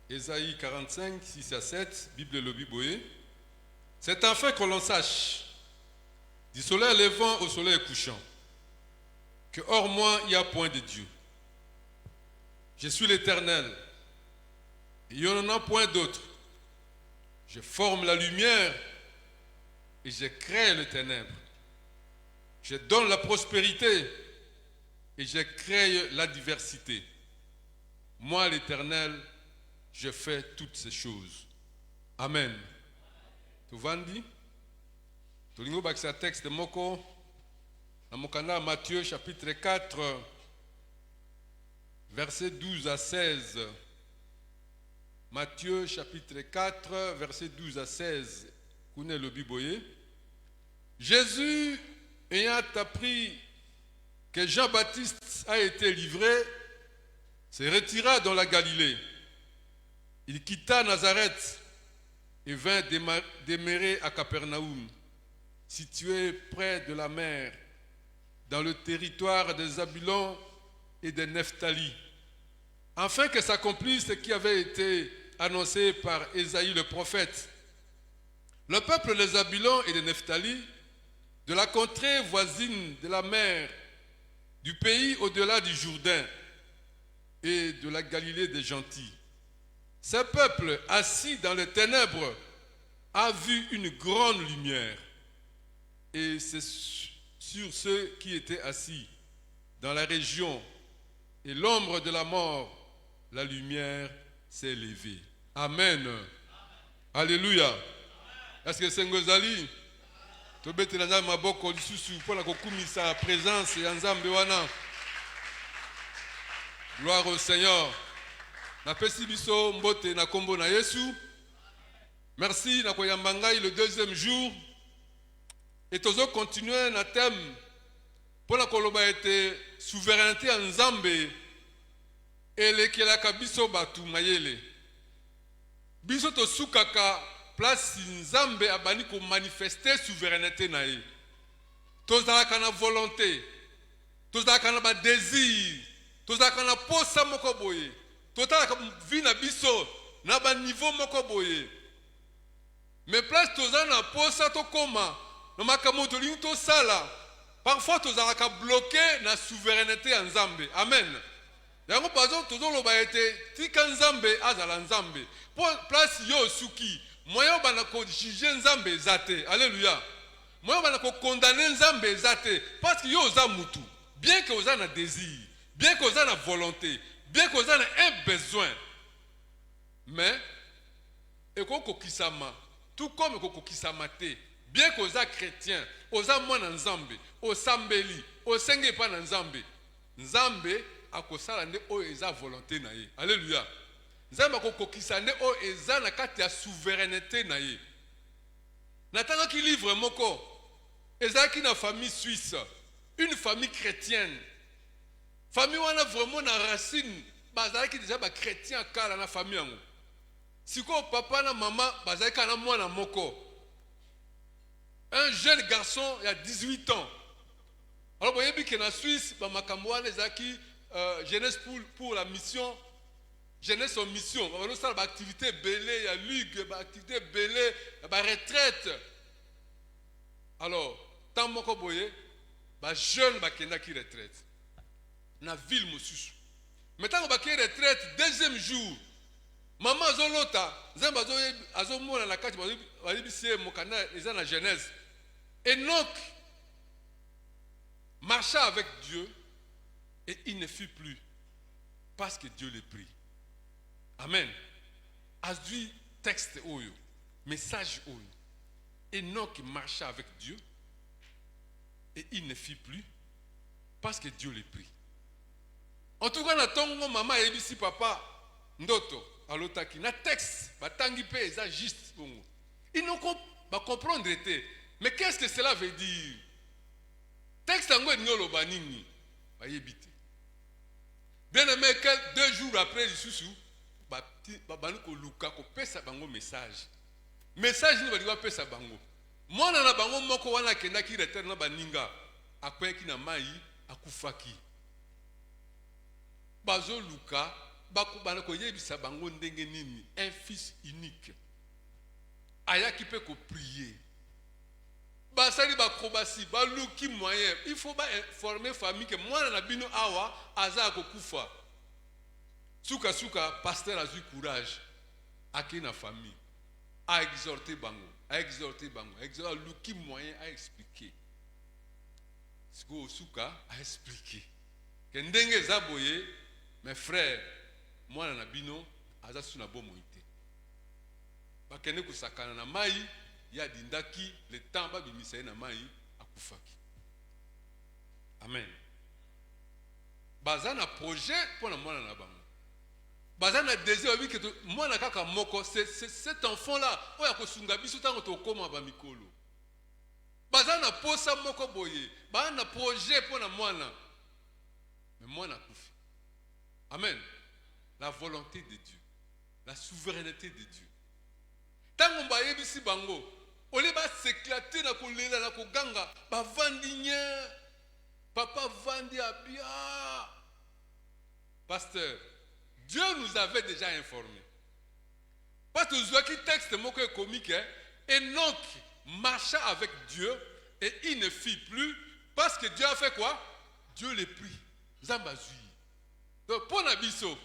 Ésaïe 45, 6 à 7, Bible le Biboé. C'est afin que l'on sache, du soleil levant au soleil couchant, que hors moi il n'y a point de Dieu. Je suis l'Éternel, et il n'y en a point d'autre. Je forme la lumière et je crée les ténèbres. Je donne la prospérité et je crée la diversité. Moi, l'Éternel, je fais toutes ces choses. Amen. Tu vandi? Tu lingo bakisa texte moko na mokanda Matthieu chapitre 4 verset 12 à 16. Matthieu chapitre 4 verset 12 à 16. Kune le Biboye. Jésus ayant appris que Jean-Baptiste a été livré, se retira dans la Galilée. Il quitta Nazareth et vint demeurer à Capernaum, situé près de la mer, dans le territoire des Zabulon et des Nephtali, afin que s'accomplisse ce qui avait été annoncé par Ésaïe le prophète. Le peuple des Zabulon et des Nephtali, de la contrée voisine de la mer, du pays au-delà du Jourdain et de la Galilée des gentils. Ce peuple, assis dans les ténèbres, a vu une grande lumière. Et c'est sur ceux qui étaient assis dans la région et l'ombre de la mort, la lumière s'est levée. Amen. Amen. Alléluia. Est-ce que c'est Ngozali? Tobete na maboko lisusu pour la kokumisa présence ya Nzambe wana. Gloire au Seigneur. Na pesi biso mbote na kombo na Yesu. Merci na koyamba ngai le deuxième jour. Et tozo continuer na thème pour la koloba ete souveraineté ya Nzambe elekelaka biso batu mayele. Biso to sukaka place Nzambe abani ko manifester souveraineté na ye. Tozalaka na volonté, tozalaka na ba désir, tozalaka na posa moko boye, tozalaka vi na biso na ba niveau moko boye. Mais place tozala na posa to koma na makambo tolingi to sala, parfois tozalaka bloqué na souveraineté ya Nzambe. Amen. Yango bazo tozoloba ete tika Nzambe azala Nzambe. Place yo suki moyen bana ko juger Nzambe zate. Alléluia. Moyen bana ko condamner Nzambe zate parce que yo oza mutu. Bien que oza na désir, bien que oza na volonté, bien que oza na un besoin. Mais ekoko kisama, tout comme ekoko kisama te. Bien que oza chrétien, oza mwana Nzambe, osambeli, osenge pa na Nzambe. Nzambe akosala nde o eza volonté na ye. Alléluia. Nzambe akokokisa nde o eza na kati ya souveraineté na ye. Natangaki livre moko ezalaki na famille suisse, une famille chrétienne. Famille wana vraiment na racine bazalaki déjà ba chrétien kala na famille yango. Siko papa na mama bazalaki na mwana moko. Un jeune garçon il y a 18 ans. Alors vous voyez que na Suisse ba makambo wana ezalaki jeunesse pour la mission. Jeunesse en mission, on a une activité belée, il y a ligue, une activité belée, il y a une retraite. Alors, tant que vous voyez, les jeunes qui ont une retraite, dans la ville, mais tant que vous avez une retraite, deuxième jour, maman Zolota, Azomona la carte, ils ont la Genèse. Enoch marcha avec Dieu et il ne fut plus parce que Dieu le prit. Amen. Azui texte oyo, message oyo. Enoch marcha avec Dieu et il ne fit plus parce que Dieu le prit. En tout cas, na tongo maman ebisi papa ndoto alotaki na texte batangi pe eza juste bongo. Ils n'ont pas comprendre été. Mais qu'est-ce que cela veut dire? Texte ngo ngolo banini ba yebite. Bien aimé, 2 jours après le sous babani ko luka ko pesa bango message ni bali ko pesa bango mwana na bango moko wana kenda ki retere na baninga akweki na mai akufaki bazo luka bakubana koyebisa bango ndenge nini un fils unique ayaki pe ko prier basali bakrobasi baluki moyen. Il faut ba informer famille que mwana na bino awa aza kokufa. Suka suka pasteur a eu courage aki na famille a exhorter bango, a luki moyen a expliquer. Siko suka a expliquer que ndenge zaboye mes frères mwana na bino aza suna bomo ite. Bakene kusakana na mai ya dindaki le temps ba bimisa na mai akufaki. Amen. Bazana projet pour na mwana na bango. Bazana désir oui que mwana kaka moko c'est cet enfant là oya kosunga biso tango to koma ba mikolo. Bazana posa moko boye, bazana projet pour na mwana. Mais mwana kufi. Amen. La volonté de Dieu, la souveraineté de Dieu. Tango ba yebisi bango, ole ba s'éclater na kolela na koganga, ba vandinya, papa vandi abia. Pasteur, Dieu nous avait déjà informés. Parce que je vois qui texte moque comique, Enoch marcha avec Dieu et il ne fit plus parce que Dieu a fait quoi? Dieu les prit. Zamba zui. Donc pour Nabiso,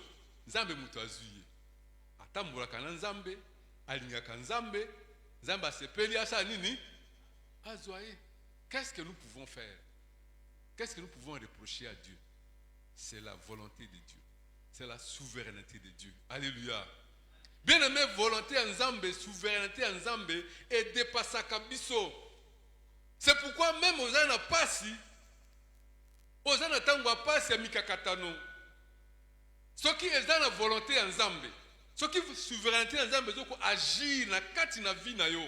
Zambe muto azui. Atambola kana Nzambe, alinga kanzambe, Zamba sepeli asa nini? Azoye. Qu'est-ce que nous pouvons faire? Qu'est-ce que nous pouvons reprocher à Dieu? C'est la volonté de Dieu. C'est la souveraineté de Dieu. Alléluia. Bien-aimé, volonté en Zambé, souveraineté en Zambé, et dépasse Kabiso. C'est pourquoi même aux Ana Passi, aux Ana Tangwa Passi à Mikakatano, ceux qui ont la volonté en Zambé, ceux qui ont souveraineté en Zambé, ceux qui agissent dans Katina vie na yo.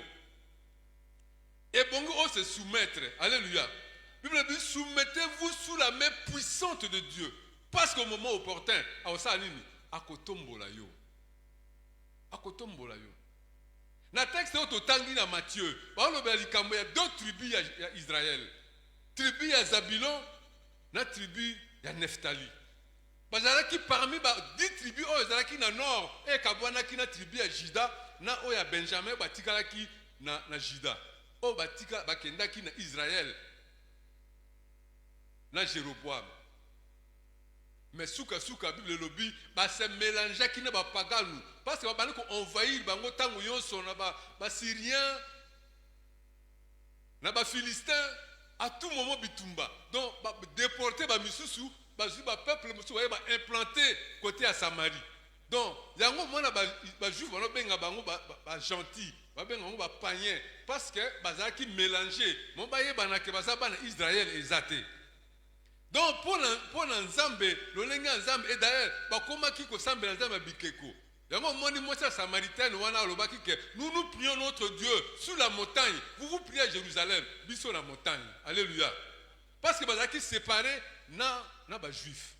Et bon, on se soumettre. Alléluia. Bible dit, soumettez-vous sous la main puissante de Dieu. Parce qu'au moment opportun, akotombola yo. Akotombola yo. Na texte au tangi na Matthieu, il y a deux tribus d'Israël. Tribu ya Zabilon, na tribu ya Neftali. Bazalaki parmi 10 tribus qui na nord et kabwana ki na tribu ya Juda, na oya Benjamin batikalaki na Juda. O batika bakendaki na Israël. Na Jéroboam. Mais souka Bible lobby ba se mélanger qui na ba paganu parce que ba ko envahir bango tango yonso na ba Syriens na ba Philistins à tout moment bitumba. Donc ba déporter ba misusu ba peuple musu ba implanter côté à Samarie. Donc yango mona ba juif ba benga bango ba gentil, ba benga bango ba païen parce que bazala qui mélanger mon ba yebana ke bazaba na Israël ezate. Donc pour Nzambe, le lenga Nzambe et d'ailleurs, bakoma ki ko sambe Nzambe bikeko. Yango moni mosa samaritaine wana lobaki que nous prions notre Dieu sur la montagne. Vous priez à Jérusalem, biso la montagne. Alléluia. Parce que bazaki séparé na ba juif.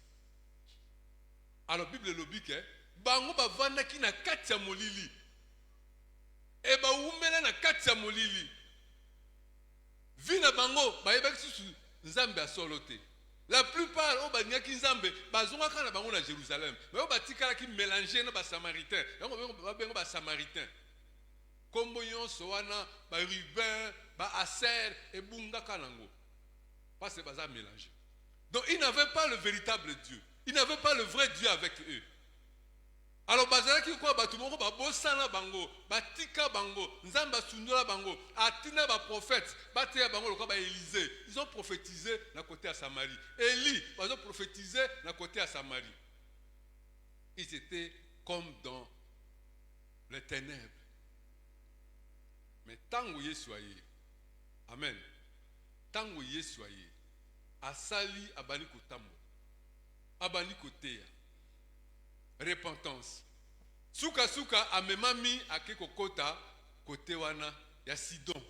Alors Bible lobi que bango ba vanda ki na kati ya molili. E ba umela na kati ya molili. Vina bango ba yebaki su Nzambe asolote. La plupart au banyaki Nzambe bazonga kana bango na Jérusalem. Mais au batikala ki mélanger na ba samaritain. Yango bengo ba samaritain. Kombo nyonso wana ba Ruben, ba Aser et bunga kanango. Parce que baza mélanger. Donc ils n'avaient pas le véritable Dieu. Ils n'avaient pas le vrai Dieu avec eux. Alors bazalaki quoi batumoko ba bosana bango, batika bango, Nzamba sundola bango, atina ba prophète, batia bango lokwa ba Élisée. Ils ont prophétisé na côté à Samarie. Élie, ils ont prophétisé na côté à Samarie. Ils étaient comme dans les ténèbres. Mais tant où soyez, amen. Tant où soyez, asali abani kotambo, abani koteya. Repentance. Suka amemami akeko kota kote wana ya Sidon.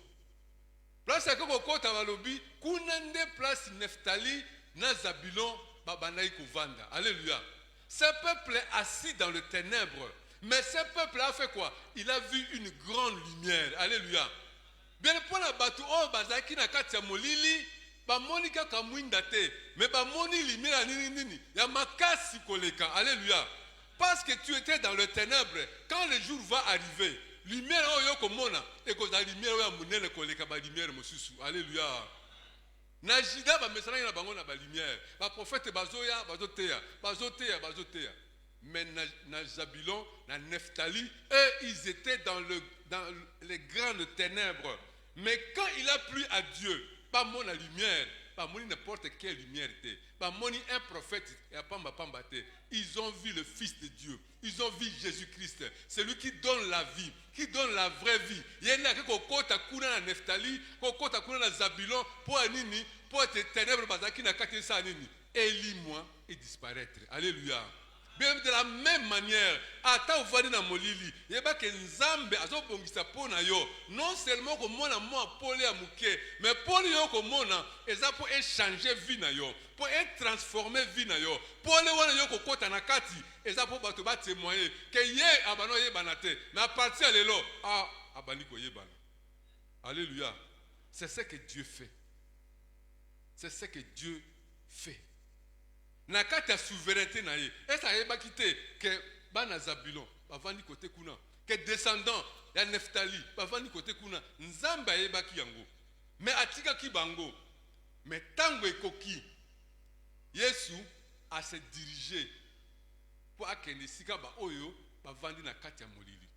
Place akeko kota balobi kunande place Neftali na Zabilon babanaï kovanda. Alléluia. Ce peuple est assis dans le ténèbre. Mais ce peuple a fait quoi? Il a vu une grande lumière. Alléluia. Bien pour la batu o bazaki na kati ya molili ba monika kamwinda te. Mais ba moni lumière nini ya makasi koleka. Alléluia. Parce que tu étais dans le ténèbre, quand le jour va arriver, lumière oyo komona et que la lumière oyo munene koleka ba lumière mosusu. Alléluia. Na jida ba mesana na bango na ba lumière. Ba prophète bazoya, bazoteya. Mais na Zabulon, na Nephtali, eux ils étaient dans les grandes ténèbres. Mais quand il a plu à Dieu, pas mon la lumière, pas mon n'importe quelle lumière était, pas mon un prophète et pamba ils ont vu le Fils de Dieu, ils ont vu Jésus-Christ, celui qui donne la vie, qui donne la vraie vie. Il y a un kokota kuna na Nephtali, kokota kuna na Zabulon, pour nini, pour être ténèbres bazaki na kati sa nini, élis-moi et disparaître. Alléluia. Bien de la même manière, ata uvani na molili, yeba ke nzambe azobongisa pona yo, non seulement ko mona mo apole ya muke, mais pole yo ko mona eza pour échanger vie na yo, pour transformer vie na yo. Pole wana yo ko kota na kati, eza pour bato ba témoigner que ye abano yebana te, mais à partir de là, abani ko yebana. Alléluia. C'est ce que Dieu fait. C'est ce que Dieu fait. Na kati ya souveraineté na ye esa yeba kite ke bana Zabulon bavandi côté kuna ke descendant ya Nephtali bavandi côté kuna nzambe yeba ki yango mais atika ki bango mais tango ekoki Yesu a se diriger pour akende sika ba oyo bavandi na kati ya molili.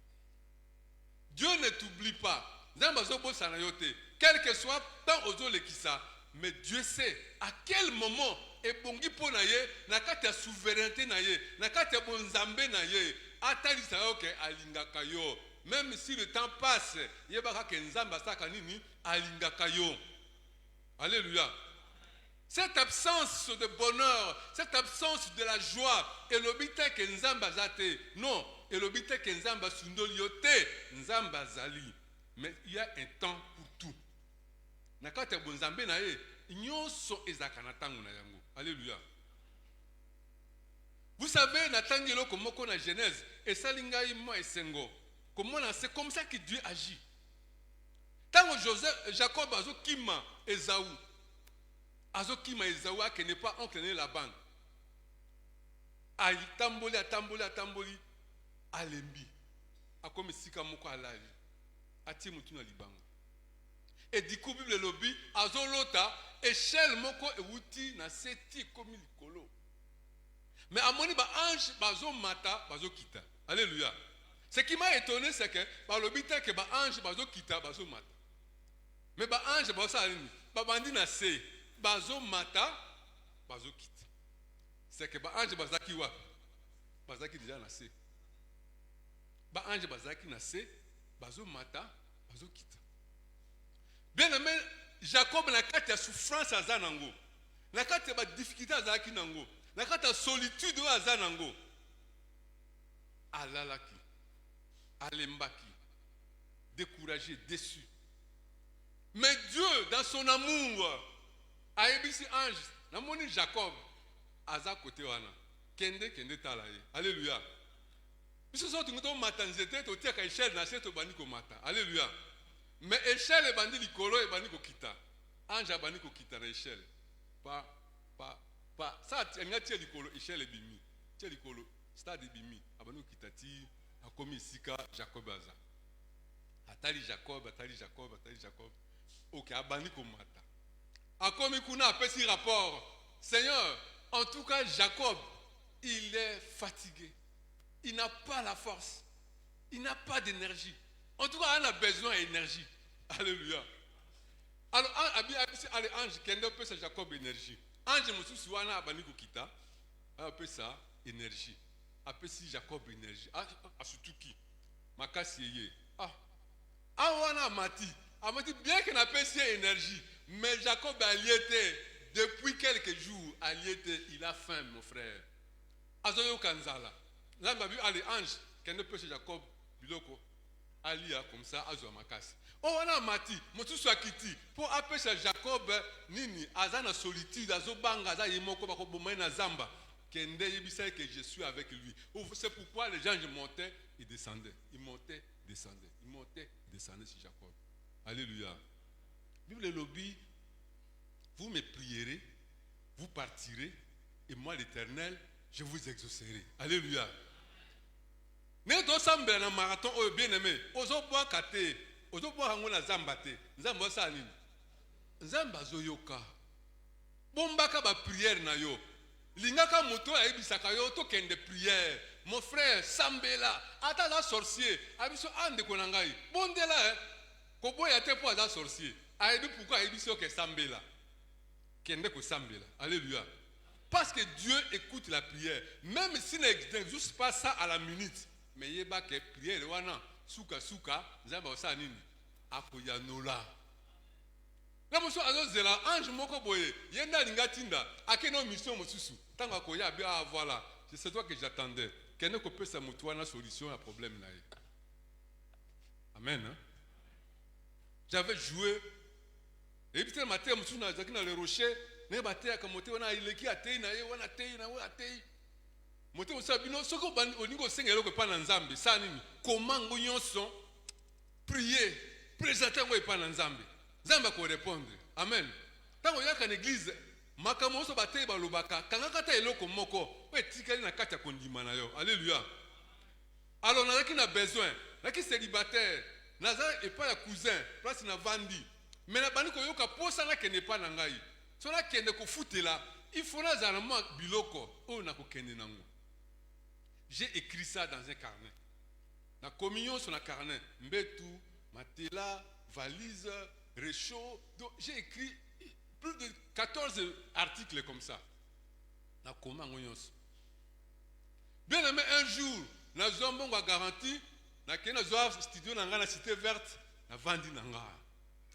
Dieu ne t'oublie pas. Nzambe azobosa na yo te quel que soit tant ozolekisa, mais Dieu sait à quel moment et bongi po na ye na kati ya souveraineté na ye na kati ya bonzambe na ye atalisa yo ke alingaka yo, même si le temps passe yebaka ke nzambe asaka nini alingaka yo. Alléluia. Cette absence de bonheur, cette absence de la joie, elobite ke nzambe azate, non, elobite ke nzambe sundoli yo te, nzambe azali. Mais il y a un temps pour tout. Na kati ya bonzambe na ye nyonso ezaka na tango na yango. Alléluia. Vous savez, Natangelo komoko na Genèse, et salingai mo esengo. Comment c'est comme ça que Dieu agit. Tango Jacob azo kima Esaü. Azo kima Esaü qui n'est pas oncle né Laban. Ali tamboli alembi. Akomi sika moko alali. Ati mutu na libango. Et du coup, Bible lobby, azolota, échelle moko ewuti na seti komi likolo. Mais à moni ba ange bazo mata bazo kita. Alléluia. Ce qui m'a étonné c'est que par lobby que ba ange bazo kita bazo mata. Mais ba ange bazo alini, ba bandi na se bazo mata bazo kita. C'est que ba ange bazaki wa bazaki déjà na se. Ba ange bazaki na se bazo mata bazo kita. Bien aimé, Jacob na kati ya souffrance aza nango, na kati ya difficulté azalaki nango, na kati ya solitude aza nango, alalaki, alembaki, découragé, déçu. Mais Dieu, dans son amour, a ébisi ange, na moni Jacob, aza kote wana, kende talaye. Alléluia. Biso so tungoto matanzete to tia ka échelle na seto bandi ko mata. Alléluia. Mais échelle est bandi likolo et bandi ko kita. Ange bandi ko kita na échelle. Pa. Ça nga tia likolo échelle bimi. Tia likolo stade bimi. Abandi ko kita ti akomi sika Jacob aza. Atali Jacob. OK, abandi ko mata. Akomi kuna apesi rapport. Seigneur, en tout cas Jacob, il est fatigué. Il n'a pas la force. Il n'a pas d'énergie. En tout cas, on a besoin d'énergie. Alléluia. Alors, ange, qui a ça Jacob énergie. Ange, monsieur, Suana, Abaniko Kita, a appelé ça énergie. Appelé si Jacob énergie. Surtout qui Makasiye. Wana Mati. Amati, bien qu'il appelle ça énergie. Mais Jacob a lié depuis quelques jours. Il a faim, mon frère. Azoyo Kanzala. Là, on a vu les anges, qui ne peut pas Jacob, Biloko, Alia, comme ça, Azo Makasi. On a mati, Motu Swakiti, pour appeler Jacob, Nini, Azana solitude, Azobanga, Azayemoko, Bakobomena Zamba, Kende Yebisa, que je suis avec lui. C'est pourquoi les gens montaient et descendaient. Ils montaient, descendaient sur Jacob. Alléluia. Bible le lobby, vous me prierez, vous partirez, et moi, l'Éternel, je vous exaucerai. Alléluia. Ne to sambela na marathon oyo bien aimé. Ozo boa kate. Ozo boa hango na zamba te. Nzamba osa nini? Nzamba zoyoka. Bombaka ba prière na yo. Lingaka moto ayebisaka yo to kende prière. Mon frère sambela. Ata za sorcier. Abiso ande ko na ngai. Bondela ko boya te po za sorcier. Ayebi pourquoi ayebiso ke sambela. Kende ko sambela. Alléluia. Parce que Dieu écoute la prière. Même s'il n'existe pas ça à la minute. Mais il y a que prière. Souka, Zamba osa nini. Akoyanola. La monsieur azozela ange moko boye. Yenda lingatinda. Akeno mission mosusu. Tango akoya bien voilà. C'est toi que j'attendais. Kene ko pesa mutu wana solution à problème na ye. Amen. Hein? J'avais joué. Et puis le matin, je suis dans le rocher. Ne bateya kamote wana ileki atei na ye wana atei na we atei mote osabino soko oningo sengelo ko pa na nzambe sa nini komango nyonso prier présenter ngo pa na nzambe nzambe ko répondre amen tango yaka na église makamo so batei balobaka kanga kata eloko moko o etikali na kata kondima na yo alléluia alors nazaki na besoin naki célibataire naza et pas ya cousin place na vandi mais na bani ko yoka posa na kene pa na ngai Sona kende ko futela, il faut na zalama biloko o na ko kende nango. J'ai écrit ça dans un carnet. La communion sur un carnet, mbetu, matela, valise, réchaud. Donc j'ai écrit plus de 14 articles comme ça. Na koma ngonyos. Bien aimé un jour, na zombo nga garantie, na kena zoa studio na nga na cité verte, na vandi na nga.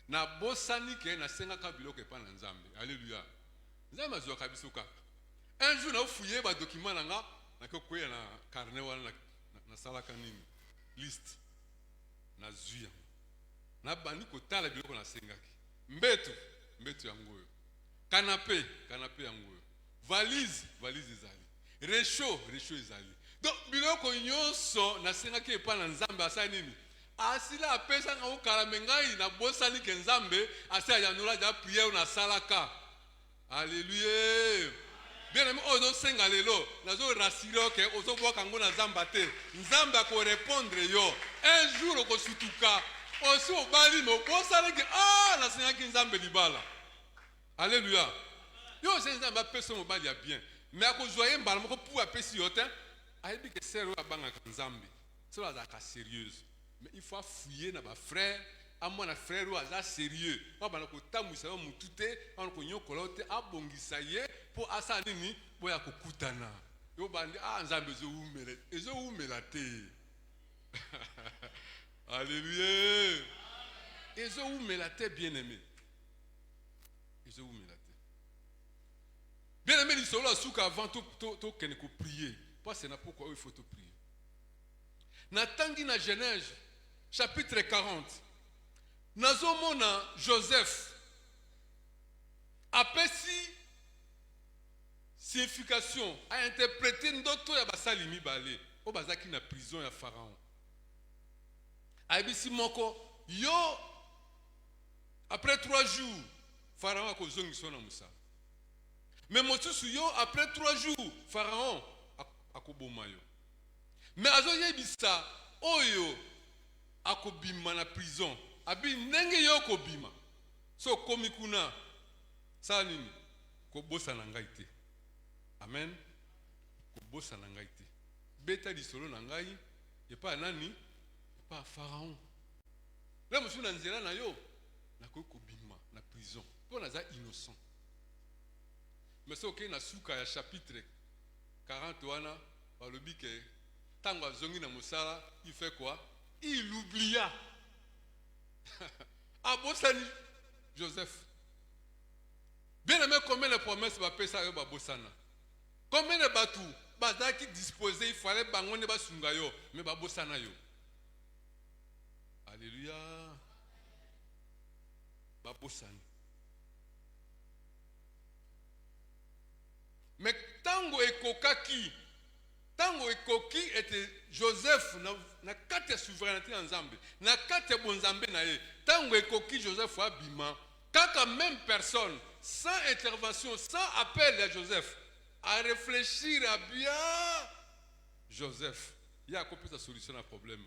Na bosani ke na senga ka biloko epa na nzambe alléluia nzambe azwa kabiso kaka un jour na fouiller ba document na nga na ko koya na carnet wana na sala kanini list na zuya na bandi ko tala biloko na sengaki mbetu yango yo canapé yango yo valise ezali réchaud ezali donc biloko nyonso na sengaki epa na nzambe asa nini asila apesa nga ukala mengai na bosani ke nzambe asa ya nula ja prière na salaka alléluia bien aimé ozo senga lelo nazo rassurer que ozo boka ngo na nzamba te nzamba ko répondre yo un jour ko sutuka osi obali mo bosani ke na senga ki nzambe libala alléluia yo c'est nzamba pesa mo bali ya bien mais ako joyer mbala moko pour apesi yo te ayebi ke sero abanga nzambe cela za sérieuse. Mais il faut fouiller dans ma frère, à mon frère ou à sérieux. On va nous tamusa on mutute, on ko nyokolote abongisa ye pour asanini pour ya kokutana. Yo bandi nzambe zo umela, ezo umela te. Alléluia. Ezo umela te bien-aimé. Ezo umela te. Bien-aimé, il solo asuka avant to kene ko prier. Parce que c'est pourquoi il faut te prier. Natangi na Genèse chapitre 40. Nazomona Joseph apesi signification a interprété ndoto ya basali mibale o bazaki na prison ya Pharaon. Aibisi moko yo après 3 jours Pharaon akozongisa na musa. Mais mosusu yo après 3 jours Pharaon akoboma yo. Mais azoyebisa oyo akobima na prison abi ndenge yo kobima so komi kuna sa nini kobosa na ngai te amen kobosa na ngai te beta lisolo na ngai epa nani epa Pharaon la musu na nzela na yo na kobima na prison po na za innocent mais so ke na suka ya chapitre 40 wana balobi ke tango azongi na musala il fait quoi? Il oublia. Abosani Joseph. Bien aimé, combien de promesses va payer ça à Babosana? Combien de bateaux? Bazaki disposé, il fallait bangone basungayo, mais Babosana yo. Alléluia. Babosani. Mais tango ekokaki. Tango ekoki était Joseph na kati ya souveraineté en Zambie na kati ya bonzambe na ye tango ekoki Joseph abima kaka même personne sans intervention sans appel à Joseph à réfléchir à bien Joseph Il y a encore plus de solution à problème.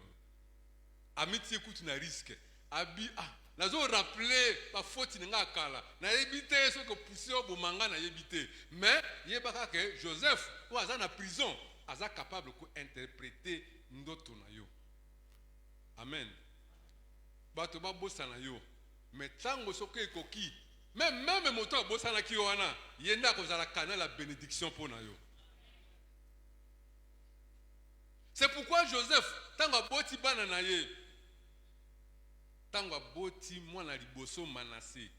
Amitié écoute na risque. Abi nazo rappeler pa faute nga kala. Na yebite ce que poussé au bomanga na yebite. Mais yebaka que Joseph ou aza na prison, aza capable ko interpréter ndoto na yo. Amen. Bato ba bossa na yo. Mais tango soke ekoki. Même moto bossa na ki wana, yenda ko zala kana la bénédiction pour na yo. C'est pourquoi Joseph, tango boti bana na ye, tango boti mwana liboso Manassé,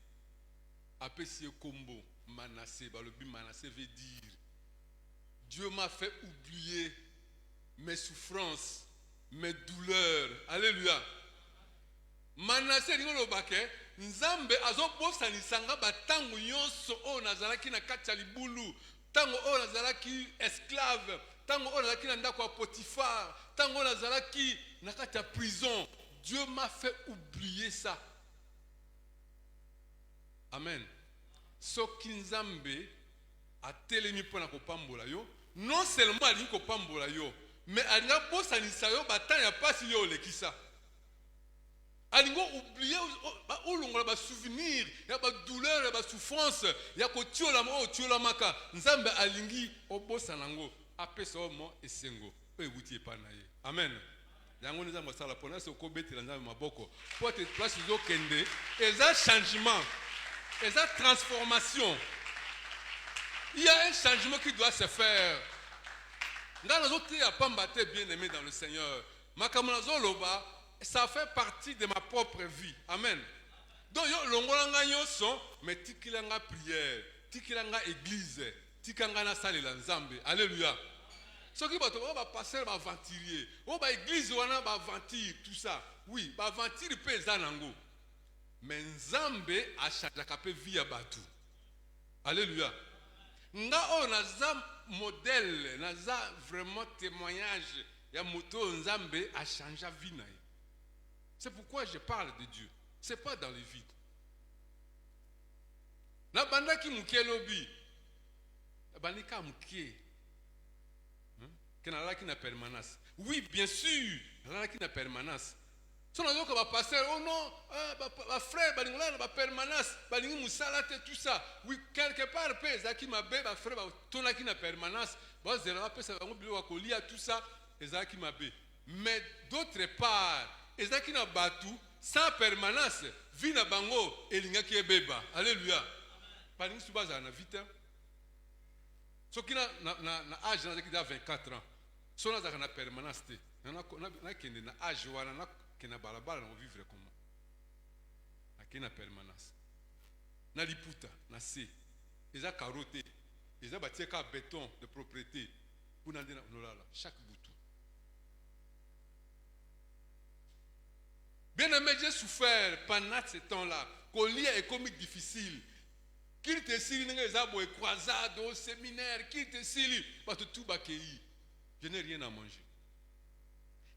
apesi kombo Manassé, balobi Manassé veut dire Dieu m'a fait oublier mes souffrances, mes douleurs. Alléluia. Manassé ngolo bake, nzambe azobosa nisanga batango nyonso o nazalaki na kati ya libulu, tango o nazalaki esclave. Tango on a qui n'a pas Potiphar, tango on a qui n'a pas ta prison. Dieu m'a fait oublier ça. Amen. Soki nzambe a telemi pona ko pambola yo, non seulement ali ko pambola yo, mais alinga bosa ni sayo batanya pasi yo lekisa. Alingo oublier o longola ba souvenir, ya ba douleur, ya ba souffrance, ya ko tiola mo tiola maka. Nzambe alingi o bosa nango. Apesomo esengo euti pa na ye. Amen. Yango neza mosala pona so ko betela nzambe maboko. Pour te place zo kende, eza changement, eza transformation. Il y a un changement qui doit se faire. Dans les autres apambate bien-aimé dans le Seigneur. Makamonazo loba, ça fait partie de ma propre vie. Amen. Donc yo longolanga nyoso, mais tikilanga prière, tikilanga église. Tikanga na sale la nzambe. Alléluia. Ce qui va passer va ventilier. Oh ba église wana va ventir tout ça. Oui, va ventir pe zanango. Mais nzambe a changé kapé via batu. Alléluia. Nga o naza modèle, naza vraiment témoignage. Ya moto nzambe a changé vie na. C'est pourquoi je parle de Dieu. C'est pas dans le vide. Na banda ki mukelobi. Banika mouké. Qui n'a permanence. Oui, bien sûr, qui n'a permanence. Si on a dit qu'on va passer, oh non, ma frère, ma permanence, tout ça. Oui, quelque part, qui m'a bé, ma frère, qui n'a permanence, tout ça, qui m'a bé. Mais d'autre part, qui n'a battu, sans permanence, vie na bango, et l'inga qui est bébé. Alléluia. Pas ni souvent à la vite. Ce qui n'a âge qui a 24 ans, ce qui a permanence, na âge qui na balabala na vivre comment? Qui na permanence. Na liputa, na se, ils a carotté, ils a bâti un béton de propriété pour n'en dire chaque bouton. Bien aimé, j'ai souffert pendant ce temps-là. Colis est comique difficile. Qu'il te sili les arbres croisades au séminaire, qu'il te sili parce que tout bakei. Je n'ai rien à manger.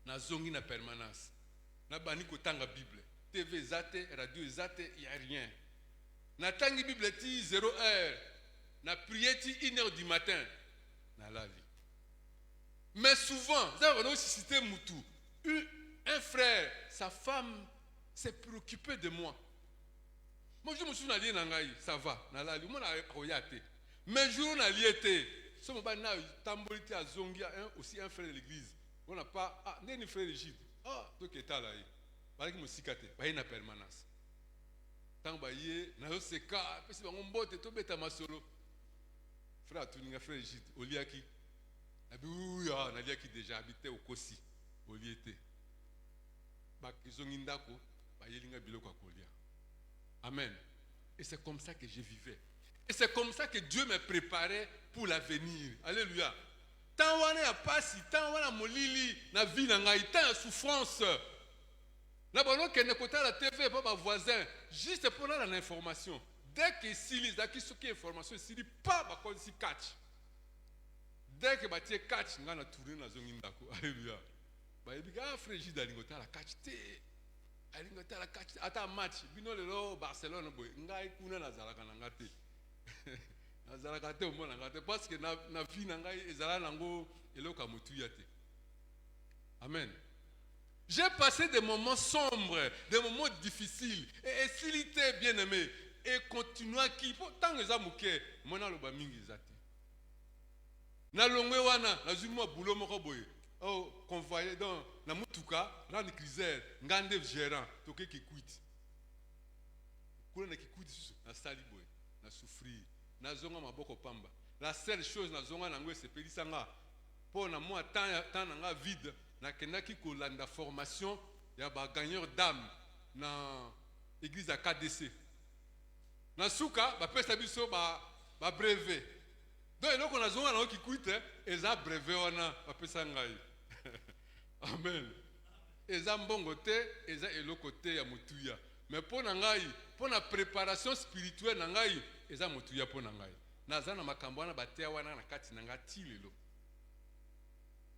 Na zongi na permanence. Na bani ko tanga Bible. TV zate, radio zate, il y a rien. Na tangi Bible ti 0 heure. Na prier ti 1 heure du matin. Na la vie. Mais souvent, ça va aussi citer Moutou. Un frère, sa femme s'est préoccupée de moi. Moi je me suis dit ça va, mais jour n'a lié ce moment là tambolité à Zongia aussi un frère de l'église. On n'a pas ni frère de Gide. Donc est là parce que me sikate, ba na permanence. Tant ba yé na seka, parce que on bote to beta masolo. Frère tuninga frère de Gide, oliaki. Abuya na liaki déjà habité au Kosi, oliété. Ba kizongindako, ba yelinga biloko akolia. Amen. Et c'est comme ça que je vivais. Et c'est comme ça que Dieu me préparait pour l'avenir. Alléluia. Tant wana ya pasi, tant wana molili, na vie na ngai, tant ya souffrance. Na bono que ne kota la TV pas ma voisin, juste pour l'information. Dès que si qui ce qui information, si pas ba kon si catch. Dès que ba tie catch ngana tourner na zongindako. Alléluia. Ba yebiga frère d'alingota la catch te. Alingota la catch ata match bino lelo Barcelone boy ngai kuna nazalaka na ngate. Nazalaka te o mona ngate parce que na vie na ngai ezala nango eloka mutu ya te. Amen. J'ai passé des moments sombres, des moments difficiles. Et s'il était bien aimé, et continua qui, tant que ça mouké, mon aloba mingi zati. Na longwe wana, na zuma boulot moko boye. Oh, convoyé dans na mutuka, na nikrizer, ngande gérant, toke qui quitte. Kuna na qui quitte na sali boye, na souffrir, na zonga maboko pamba. La seule chose na zonga na ngwe sepeli sanga, pour na moi tant na vide. Na kenaki kolanda formation ya ba gagneur d'âme na église à KDC. Na suka ba pesa biso ba brevet. Donc eloko na zonga na ki kuite eza brevet wana ba pesa ngai. Amen. Eza mbongo te, eza eloko te ya mutuya. Mais pour na ngai, pour na préparation spirituelle na ngai, eza mutuya pour na ngai. Naza na makambo wana batea wana na kati na ngati lelo.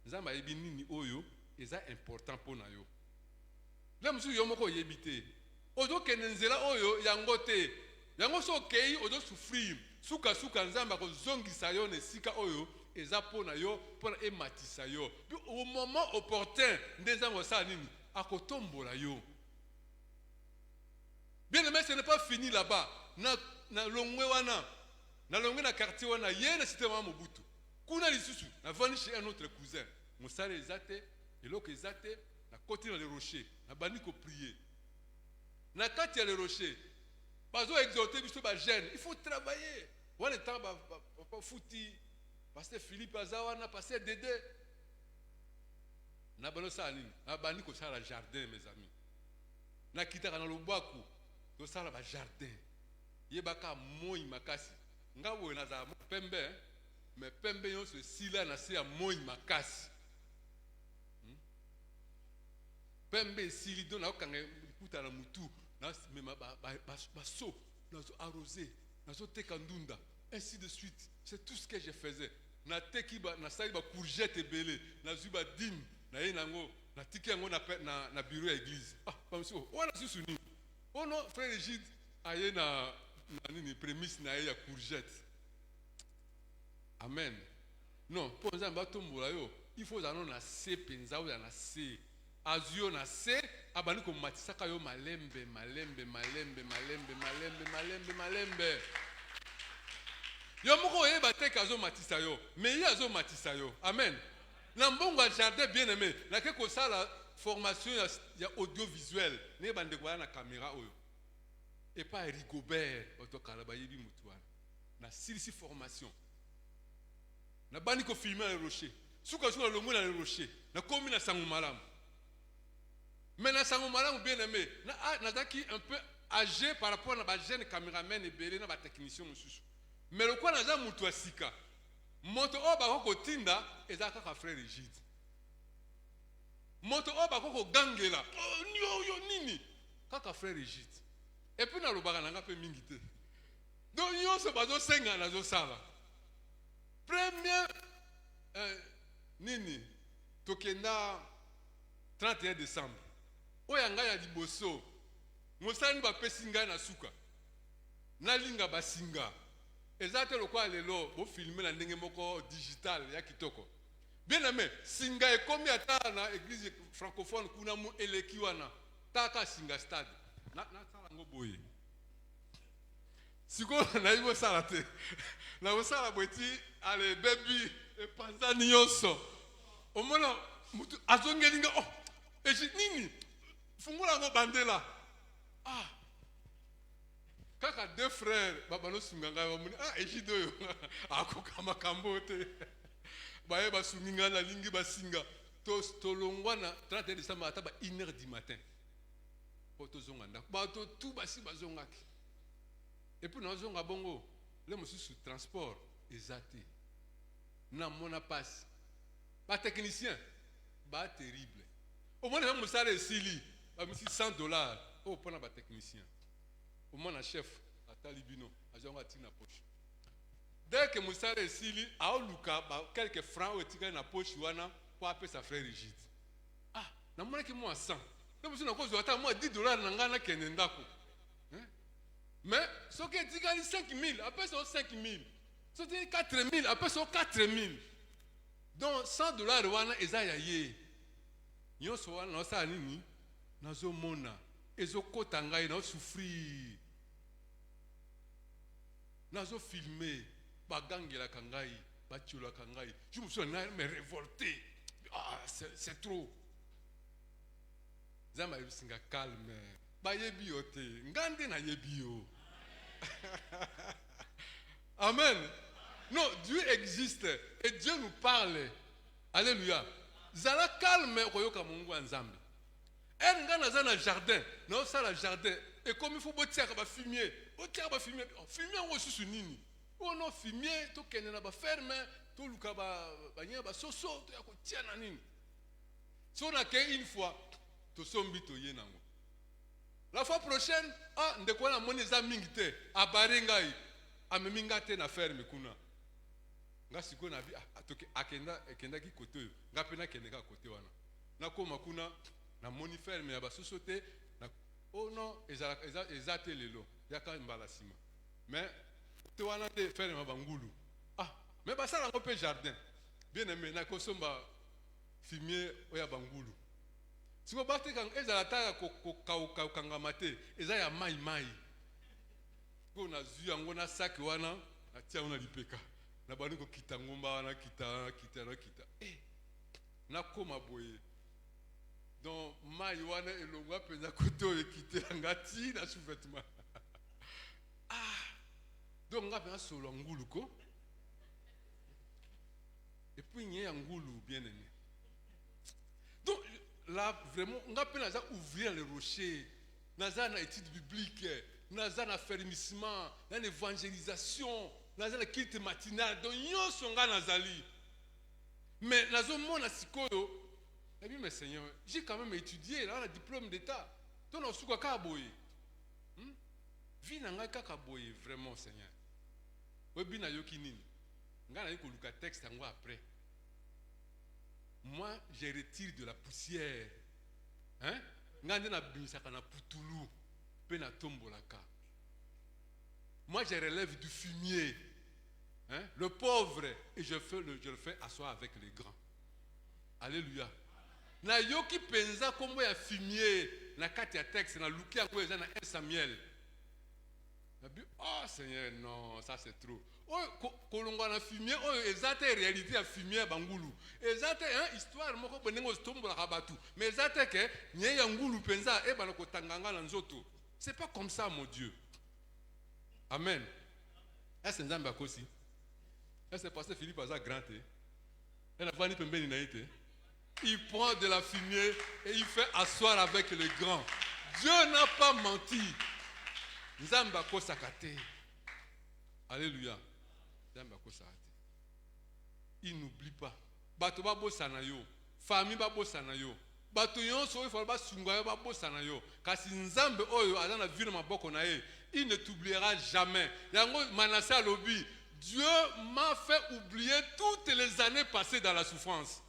Nzamba yebi nini oyo eza important pona yo. La musu yo moko yebite. Ozo kenenzela oyo yango te. Yango so kei ozo souffrir. Suka nzamba ko zongisa yo ne sika oyo eza pona yo pona ematisa yo. Puis au moment opportun ndezango sa nini akotombola yo. Bien aimé, ce n'est pas fini là-bas. Na longwe wana. Na longwe na quartier wana yena cité wa Mobutu. Kuna lisusu na vani chez un autre cousin. Mosale ezate, eloko ezate, na côté dans les rochers, na bandi ko prier. Na kati ya les rochers, bazo exhorter biso ba jeune, il faut travailler. Wana temps ba futi, pasteur Philippe Azawana, pasteur Dédé. Na bano sali, na bandi ko sala jardin mes amis. Na kitaka na lobwaku, to sala ba jardin. Yebaka moi makasi. Ngawo na za pembe. Mais pembe yon se sila na se a moi makasi. Pembe sili don na okanga kuta na mutu na mema baso na zo arroser na zo teka ndunda ainsi de suite. C'est tout ce que je faisais. Na teki ba na sali ba courgette belé na zuba dim na yenango na tiki yango na bureau ya église. Ah pas monsieur on a susuni. Oh non frère Egide aye na nini prémisse na ya courgette. Amen. Non, pour nous tombola yo, il faut que na se penza ou na se azio na se abani ko matisaka yo malembe. Yo moko e bateka zo matisa yo, mais ya zo matisa yo. Amen. Na mbongo jardin bien aimé, na ke ko sala formation ya audiovisuel, ne bande ko na caméra oyo. Et pas Rigobert, otokala ba yebi mutuana. Na silisi formation. Na bani ko filmer le rocher. Suka le mona le rocher. Na komi na sangu malamu. Mais na sangu malamu bien aimé. Na zaki un peu âgé par rapport à ba jeune caméraman et belé na ba technicien mususu. Mais le quoi na za mutu asika. Moto o ba ko tinda ezaka ka frère Egide. Moto o ba ko gangela. Oh yo nini. Kaka frère Egide. Et puis na lobaka na nga pe mingi te. Donc yo se bazo senga na zo sala. Premier nini tokenda 31 décembre oyanga ya liboso mosani ba pesinga na suka na linga basinga ezate lokwa lelo bo filmer na ndenge moko digital ya kitoko bien aimé singa ekomi ata na église francophone kuna mu eleki wana taka singa stade na sala ngo boye siko na ibo sala te na osala bweti ale baby e panzani yonso omona mutu azongelinga oh eji nini fungula ngo bandela ah kaka deux frères babano sunganga bamuni ah Egide oyo akokama kambote baye basuminga na lingi basinga to longwa na 31 décembre ata ba 1h du matin poto zonga ndako bato tout basi bazongaki et puis nous zonga bongo le monsieur sous transport exacté na mona passe ba technicien ba terrible au moins même ça les sili ba $100 oh pour ba technicien au moins na chef atalibino azonga tina poche dès que Moussa les sili a luka ba quelques francs etika na poche wana pour appeler sa frère Egide ah na mona ki moi 100 le monsieur na cause ata moi $10 na ngana kende ndako mais ce qui est dit 5 000 après c'est 5 000 ce qui est 4 000 après c'est 4 000 donc $100 wana eza ya ye nyonso wana naosala nini nazomona ezokota ngai naosouffrir nazofilme bagangelaka ngai batiolaka ngai je me suis me révolté. Ah, c'est trop. Zama ebisinga calme bayebi yo te ngande na yebi yo. Amen. Non, Dieu existe et Dieu nous parle. Alléluia. Zala calme koyoka mungu wa nzambe. Nga naza na jardin, na sala jardin et comme il faut botiaka ba fumier, botiaka ba fumier, fumier ngo susu nini? Oh non, fumier to kene na ba ferme, to luka ba nya ba soso to ya ko tia na nini? So na ke une fois to sombi to ye nango. La fois prochaine, ah ndeko na moni za mingi te, abare ngai, ameminga te na ferme kuna. Nga siko na bi atoke akenda ki kote yo, nga pena kende ka kote wana. Na koma kuna na moni ferme ya ba sosote na oh non ezate lelo yaka mbala sima mais te wana te ferme ya bangulu ah mais basala ngo pe jardin bien aimé na kosomba fumier oya bangulu siko bate kan ezala ta ko kangama te eza ya mai ko na zu yango na saki wana na tia ona lipeka na bani ko kita ngomba wana kita na koma boye. Donc, maïwana et le roi pena koto et quitter ngati na sous-vêtement. Ah, donc nga pena solo ngulu ko. Et puis il y a ngulu bien aimé. Donc là vraiment nga pena za ouvrir les rochers, naza na étude biblique, naza na fermissement, na évangélisation, naza na culte matinal. Donc yo songa nazali. Mais nazo mona sikoyo. Eh bien, mes seigneurs, j'ai quand même étudié, là, on a un diplôme d'état. Ton osuka kaboye. Vie n'a kaka boye, vraiment, Seigneur. Webi na yoki nini. Nga na yiko luka texte yango après. Moi, je retire de la poussière. Hein? Nga na bimisaka na putulu, pe na tombolaka. Moi, je relève du fumier. Hein? Le pauvre, et je le fais asseoir avec les grands. Alléluia. Na yoki penza kombo ya fumier na kati ya texte na luki yango eza na 1 Samuel. Na bi oh Seigneur non ça c'est trop. Oh kolonga na fumier oh ezate réalité ya fumier bangulu. Ezate histoire moko bonengo tombola kabatu. Mais ezate ke nye ya ngulu penza e bana ko tanganga na nzoto. C'est pas comme ça mon Dieu. Amen. Est-ce nzambe akosi? Est-ce pasteur Philippe aza grand te? Elle a pas ni pembeni na ite. Il prend de la fumée et il fait asseoir avec les grands. Dieu n'a pas menti. Nzamba ko sakate. Alléluia. Nzamba ko sakate. Il n'oublie pas. Bato ba bosana yo, famille ba bosana yo. Bato yonso il faut ba sunga yo ba bosana yo. Kasi nzambe oyo azana vino maboko na ye, il ne t'oubliera jamais. Yango Manassé lobi, Dieu m'a fait oublier toutes les années passées dans la souffrance.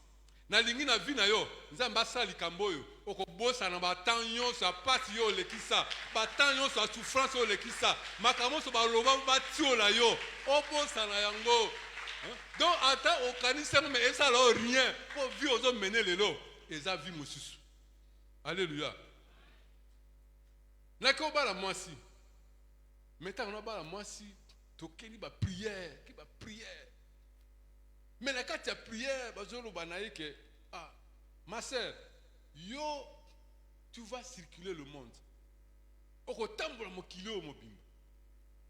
Na lingi na vi na yo nzamba sali kamboyo okobosa na batanyo sa pati yo lekisa batanyo sa souffrance yo lekisa makamo so baloba batio la yo obosa na yango donc ata okanisa mais esa la rien pour vi ozo mener lelo eza vi mosusu. Alléluia. Na ko bala mwasi meta na bala mwasi tokeli ba prière ki ba prière. Mais la carte de prière, ma soeur, yo, tu vas circuler le monde.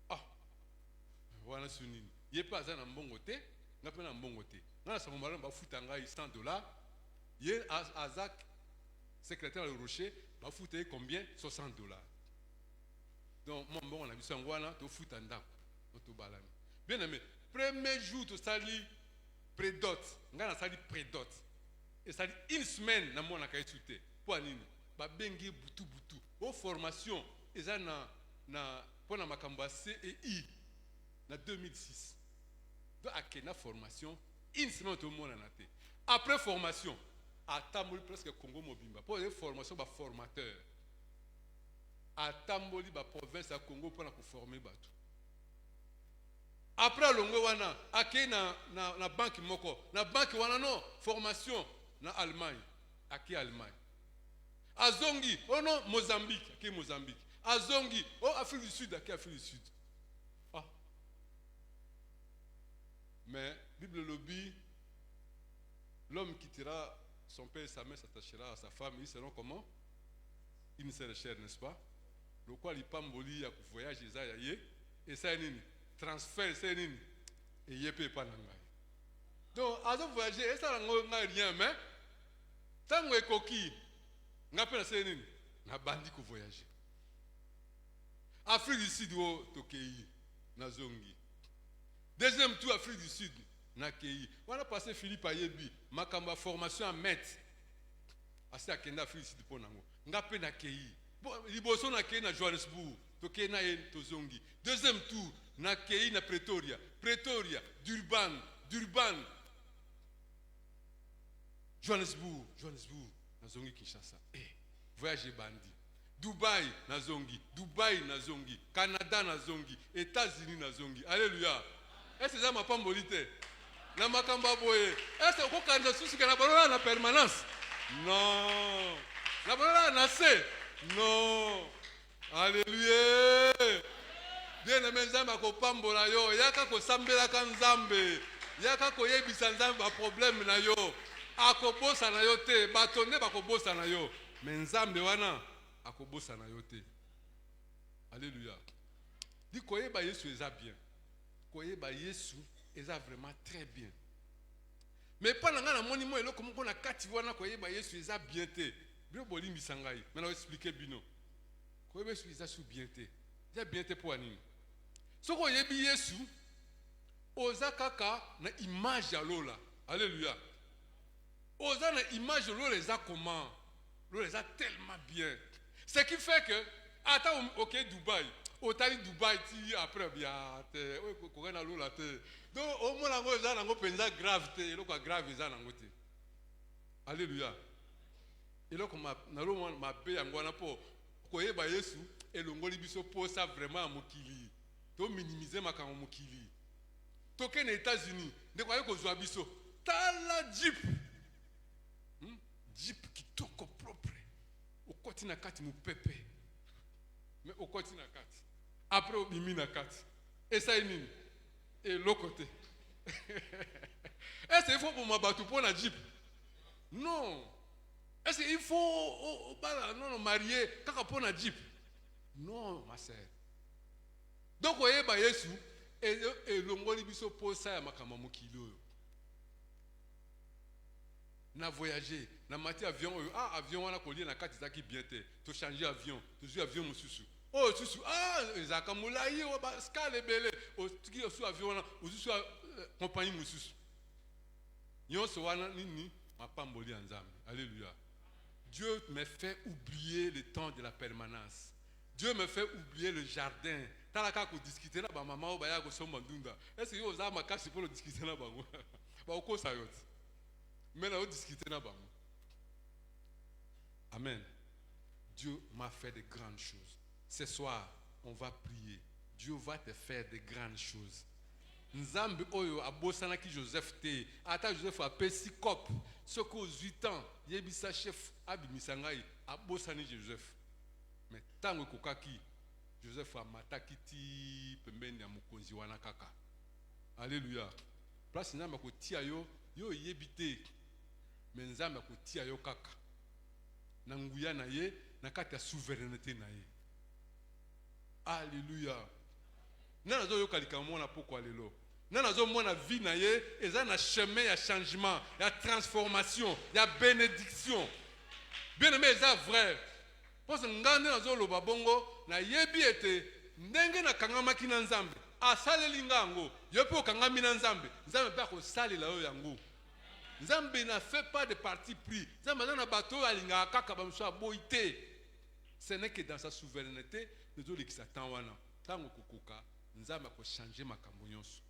Ah, voilà ce nini. Il n'y a pas un bon côté, il n'y a pas un bon côté. Dans la salle, on va foutre $100. Il y a Azak, secrétaire du Rocher, va foutre combien? $60. Donc, mon bon, on a vu ça, on a foutre un dame. Bien aimé, premier jour, tu salis. Prédote, nga na sali prédote. Et ça dit une semaine na mona ka étudier. Pour nini? Ba bengi butu. Au formation, eza na pona makamba CEI na 2006. Donc akena formation, une semaine to mona na te. Après formation, atamboli presque Congo mobimba. Pour les formations ba formateur. Atamboli ba province ya Congo pour na ko former bato. Après longo wana akei na banque moko na banque wana no formation na Allemagne Aki Allemagne. Azongi, oh non, Mozambique, aki Mozambique. Azongi, oh Afrique du Sud, aki Afrique du Sud. Ah. Mais, Bible lobby, l'homme quittera son père et sa mère, s'attachera à sa femme, ils seront comment? Une seule chair, n'est-ce pas? Le quoi, il pamboli, il voyage, et ça, il transfert, c'est nini, et il peut pas n'engager. Donc, à ce voyager, et ça n'a rien, mais, tant que coquille, n'a pas c'est nini, n'a bandi qu'on voyager. Afrique du Sud, Tokei, Nazongi. Deuxième tour, Afrique du Sud, Nakei. On a passé Philippe Ayebi, Makamba formation à maître. Assez à Kenda Afrique du Sud pour Nango. Ngape Nakei. Liboso Nakei na Johannesburg, Tokei na Tozongi. Deuxième tour, Nakei na Pretoria. Pretoria, Durban, Johannesburg, Nazongi Kinshasa. Voyage bandi. Dubaï Nazongi, Canada Nazongi, États-Unis Nazongi. Alléluia. Est-ce que ça m'a pas molité? Na makamba boye. Est-ce que vous avez souci que na balola na permanence? Non. Na balola na se? Non. Alléluia. Bien aimé Nzambe ko pambola yo, yaka ko sambela kan Nzambe. Yaka ko yebisa Nzambe ba problème na yo. Akobosa na yo te, batonde bakobosa na yo. Mais Nzambe wana akobosa na yo te. Alléluia. Dis koyeba Yesu eza bien. Koyeba Yesu eza vraiment très bien. Mais pendant que na moni mo eloko moko na kati wana koyeba Yesu eza bien te. Bio bolimi sangai. Mais na expliquer bino. Koyeba Yesu eza su bien te. Eza bien te pour anini. So koyebi Yesu oza kaka na image ya lola. Alléluia. Oza na image lola eza comment? Lola eza tellement bien. Ce qui fait que attends OK Dubaï. Otali Dubaï ti après bien te ko na lola te. Donc au moins nango eza nango penza grave te, eloko grave eza nango te. Alléluia. Eloko na lo ma be yango na po koyeba Yesu elongoli biso posa vraiment mokili. To minimiser makambo mokili. Toke na États-Unis, ndeko ayo kozwa biso. Tala Jeep. Jeep kitoko propre. Okoti na kati mupepe. Mais okoti na kati. Après obimi na kati. Et ça nini? Et l'autre côté. Est-ce qu'il faut pour ma bateau pour la Jeep? Non. Est-ce qu'il faut non marier pour la Jeep? Non, ma sœur. Donc vous voyez Yesu et l'ongoli biso posa ya makama mokilo. Na voyager, na mati avion, avion wana kolie na kati zaki bien te. To changer avion, to jouer avion mususu. Oh susu, zaka mulai o ba scale belé. O tiki osu avion wana, osu compagnie mususu. Nyonso wana nini mapamboli ya Nzambe. Alléluia. Dieu me fait oublier le temps de la permanence. Dieu me fait oublier le jardin. Talaka ko discuter na ba mama o ba ya ko somba ndunda. Est-ce que yo za makasi pour discuter na bango? Ba ko sayot. Mais là, on discute là-bas. Amen. Dieu m'a fait de grandes choses. Ce soir, on va prier. Dieu va te faire de grandes choses. Nzambe oyo abosana ki Joseph te. Ata Joseph a pesi cop. Ce qu'aux 8 ans, yebisa chef abimisangai abosani Joseph. Mais tango kokaki Joseph a mataki ti pembeni ya mukonzi wana kaka. Alléluia. Place nzambe ko tia yo yebite. Mais Nzambe akotia yo kaka na nguya na ye na kati ya souveraineté na ye. Alléluia. Nana zo yo kalika mona poko alelo. Nana zo mona vie na ye eza na chemin ya changement, ya transformation, ya bénédiction. Bien aimé eza vrai. Parce que ngande na zo loba bongo na yebi ete ndenge na kangamaki na Nzambe asaleli ngango yo pe okangami na Nzambe Nzambe pa ko salela yo yango. Nzambe n'a fait pas de parti pris. Nzambe na bato alinga kaka bamso boité. Ce n'est que dans sa souveraineté nous devons l'exatant wana. Tango kokoka Nzambe ko changer makambo nyonso.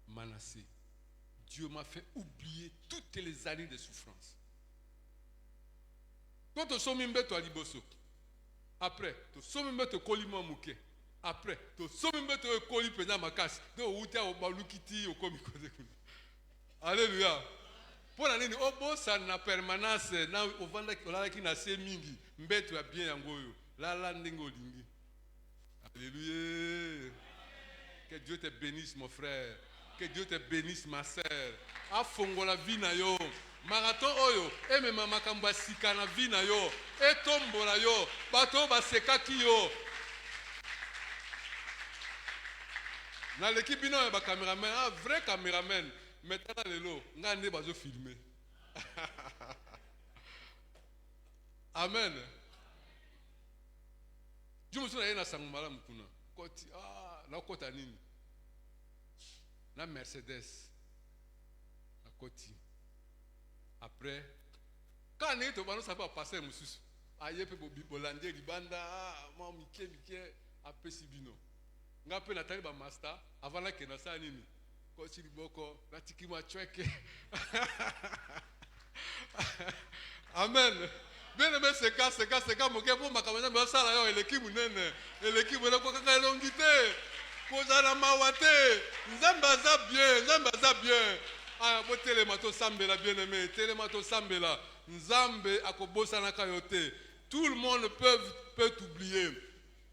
Manassé, Dieu m'a fait oublier toutes les années de souffrance. Quand tu sommes mbeto a liboso. Après, tu sommes mbeto kolimo muke. Après, tu sommes mbeto koli pena makasi. De outa o balukiti o komi koze. Alléluia. Pour l'année, obo ça na permanence na ovanda ola ki na se mingi mbeto ya bien yango yo. La ndingo lingi. Alléluia. Que Dieu te bénisse mon frère. Que Dieu te bénisse ma sœur. Afongola vie na yo. Marathon oyo emema makambo sika na vie na yo. Etombola yo. Bato baseka ki yo. Na l'équipe bino ba cameraman, un vrai cameraman. Maintenant lelo, nga ne bazo filmer. Amen. Je me souviens na sangumala mukuna. Koti na kota nini? Na Mercedes. Na koti. Après quand on est au bano ça va passer mususu. Aye pe bolande libanda, ma mike apesi bino. Nga pe natali ba master avant la kena sa nini? Kochi liboko na tikima chweke. Amen. Bien aimé c'est cas moke pour makamana ba sala yo eleki munene. Eleki bona ko kaka longité. Ko za mawate. Nzamba za bien. Ah botele mato sambela bien aimé. Tele mato sambela. Nzambe akobosa na kayote. Tout le monde peut t'oublier.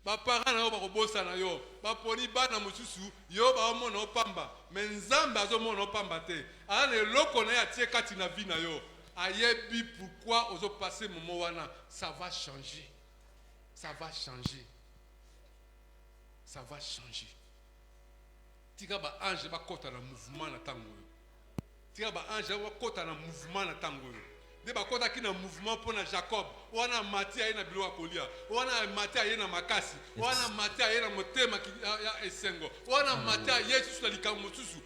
Ba parents na yo ba kobosa na yo. Ba poni bana mususu yo ba omona opamba. Mais nzambe azomona opamba te. Ana eloko na ya tie kati na vie na yo. Ayebi pourquoi ozo passer moment wana, ça va changer. Ça va changer. Ça va changer. Tika ba ange ba kota na mouvement na tango. Tika ba ange ba kota na mouvement na tango. De ba kota ki na mouvement pour na Jacob. Wana mati aye na bilo akolia. Wana mati aye na makasi. Wana mati aye na motema ki ya esengo. Wana mati aye Yesu na likambo susu.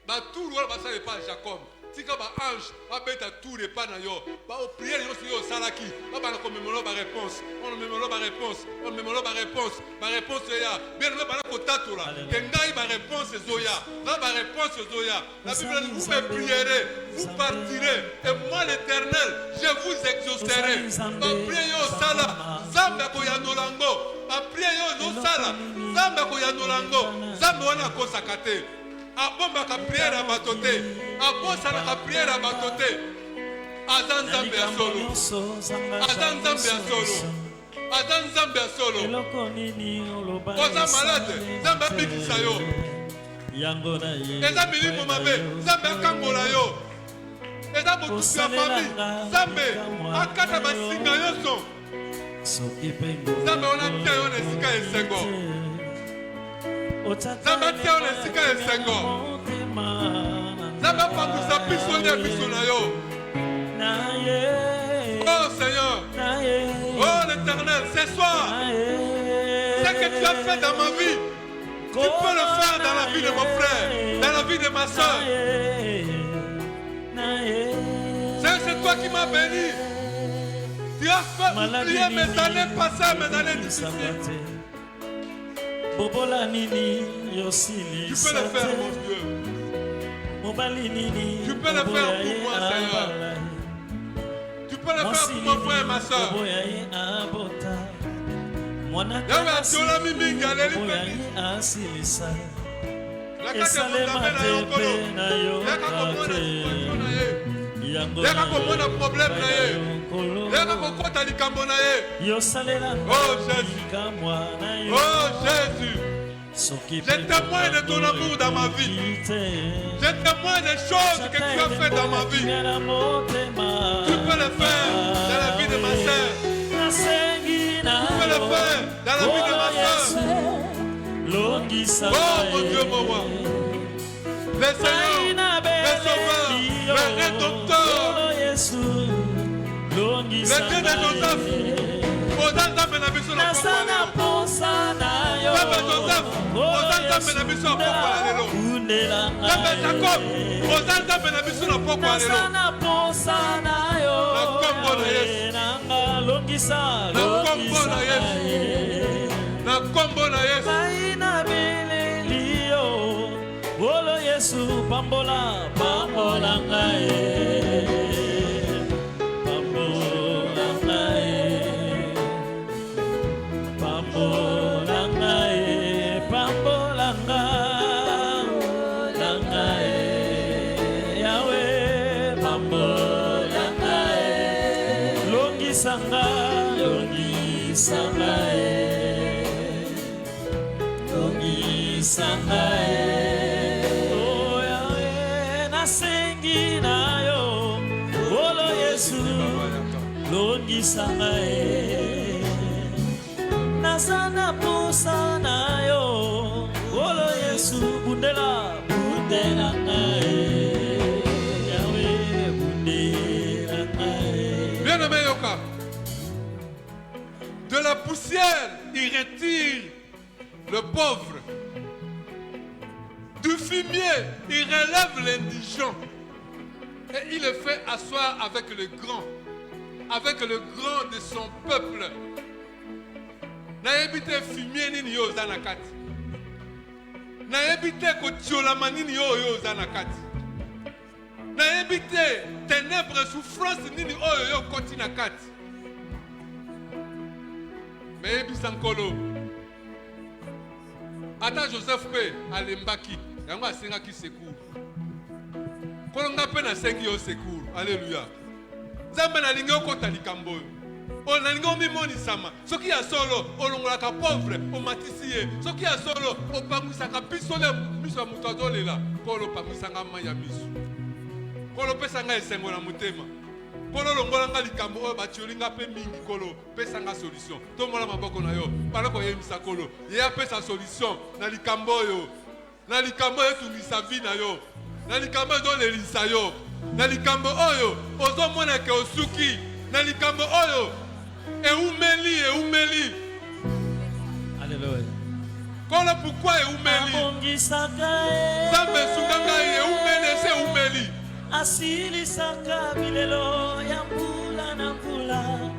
Ba tour wala ba sa pas Jacob. Tika ba ange ba beta tour et pas na yo. Ba o prière yo yo salaki. Ba ba ko memelo ba réponse. On memelo ba réponse. On memelo ba réponse. Ba réponse ya. Bien ba na ko tatola. Kengai ba réponse zoya. Ba réponse zoya. La Bible dit vous me prierez, vous partirez et moi l'Éternel, je vous exaucerai. Ba prière yo sala. Zamba ko ya nolango. Ba prière yo sala. Zamba ko ya nolango. Zamba wana ko sakate. Abomba ka prière à batote. Abosa na ka prière à batote. Azan Zambé à solo. Azan Zambé à solo. Azan Zambé à solo. Koza malade. Zambé bikisa yo. Eza milimo mabe. Zambé akambola yo. Eza botusi ya famille. Zambé akata basinga yo so. Zambé ona te yo na esika esengo. Zamba tia on esika esengo. Zamba pakusa biso ne biso na yo. Oh Seigneur. Oh l'Éternel, ce soir, ce que tu as fait dans ma vie, tu peux le faire dans la vie de mon frère, dans la vie de ma soeur. C'est toi qui m'as béni. Tu as fait oublier mes années passées, mes années difficiles. Tu peux le faire, mon Dieu. Tu peux le faire pour moi, Seigneur. Tu peux le faire pour mon frère et ma soeur. Oh Jésus. Je témoigne de ton amour dans ma vie. Je témoigne des choses que tu as fait dans ma vie. Tu peux le faire dans la vie de ma soeur. Tu peux le faire dans la vie de ma soeur. Oh mon Dieu, mon roi. Le Seigneur, le Sauveur, le Rédempteur, le Dieu de Joseph. Pambola, pambola, Yahweh, longisa oh Yahweh nasengi na yo olo Yesu longisa nasana posa na yo olo Yesu bundela Yahweh bundela bien-aimé Yoka, de la poussière il retire le pauvre, du fumier il relève l'indigent et il le fait asseoir avec le grand de son peuple. Nayebi te fumier nini yo oza na kati, nayebi te kotiolama nini yo oza na kati, nayebi te ténèbres souffrance nini oyo yo koti na kati. Meyebisa nkolo ata Joseph pe alembaki yango asengaki secours, nkolo nga pe nasengi yo secours. Alléluia. Nzambe nalingi okota likambo oyo o nalingi omimonisama soki ya solo olongolaka pauvre omatisi ye, soki ya solo opangwisaka biso le miso ya moto azolela. Nkolo opangwisanga mai ya miso, nkolo opesanga esengo na motema, nkolo olongolanga likambo oyo batiolinga mpe mingi. Nkolo pesanga solution. Tombola maboko na yo bala koyebisa nkolo ye apesa solution na likambo oyo, na likambo oyo etungisa vi na yo, na likambo ezolelisa yo, na likambo oyo ozomona ke osuki, na likambo oyo eumeli. Alléluia. Nkolo pourquoi eumeli? Nzambe esunga ngai eumeli ese eumeli. Asilisaka bilelo ya mbula na mbula,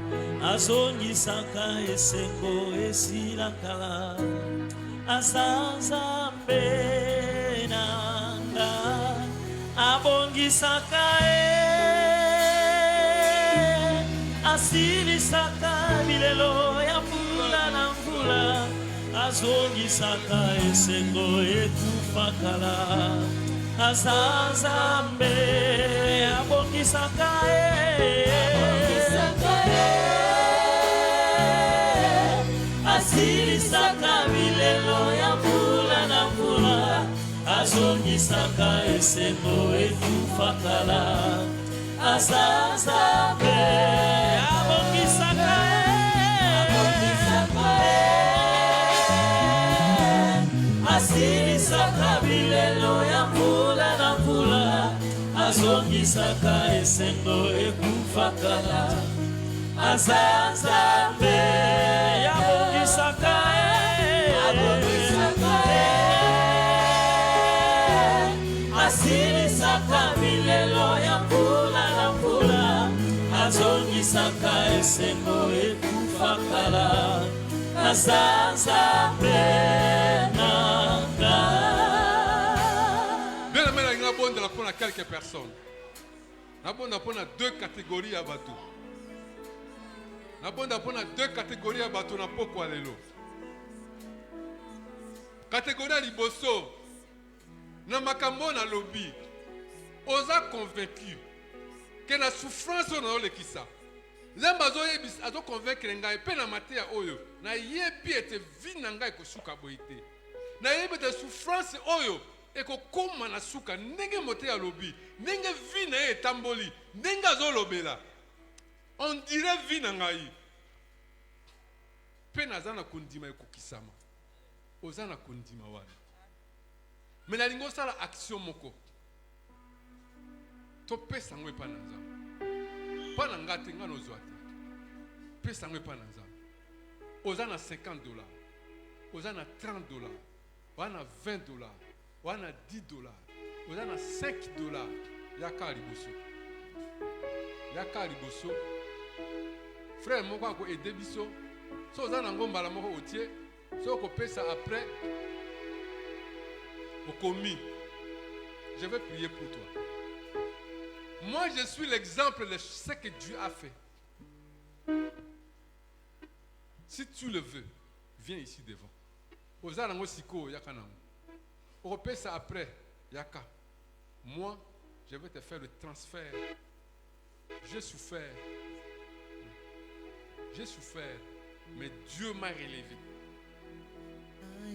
azongisaka esengo esilakala, azazambe nanga abongisaka asilisaka bilelo ya mbula na mbula, azongisaka esengo ekufakala, azazambe abongisaka asilisaka bilelo ya mbula na mbula, azongisaka esengo ekufakala, azazambe abongisaka asilisaka bilelo ya mbula na mbula, azongisaka esengo ekufakala, azazambe abongisaka asilisaka bilelo ya mbula na mbula, azongisaka esengo ekufakala, azazambe nanga. Bien aimé, la bonne de la prendre à quelques personnes. La bonne d'apprendre à deux catégories à bateau. La bonne d'apprendre à deux catégories à bateau na poko alelo. Catégorie à liboso. Na makambo na lobby. Oza convaincu que la souffrance on a le kisa. Zemba azo convaincre ngai pe na matea oyo. Na yebi ete vi na ngai ko suka boite. Na yebi ete souffrance oyo ekokoma na suka ndenge mote ya lobi, ndenge vi na ye etamboli, ndenge azolobela. On dirait vi na ngai. Pe naza na kondima ekokisama. Oza na kondima wana. Mais na lingo sala action moko. To pesa ngwe pa na nzambe. Pa na ngate ngano zwate. Pesa ngwe pa na nzambe. Oza na $50. Oza na $30. Oza na $20. Oza na $10. Oza na $5. Yaka liboso. Yaka liboso. Frère moko ako aider biso. So oza na ngombala moko otie. So ko pesa après. Au commis, je vais prier pour toi. Moi, je suis l'exemple de ce que Dieu a fait. Si tu le veux, viens ici devant. Ozalango siko yakanango. Repère ça après, yaka. Moi, je vais te faire le transfert. J'ai souffert. j'ai souffert, mais Dieu m'a relevé.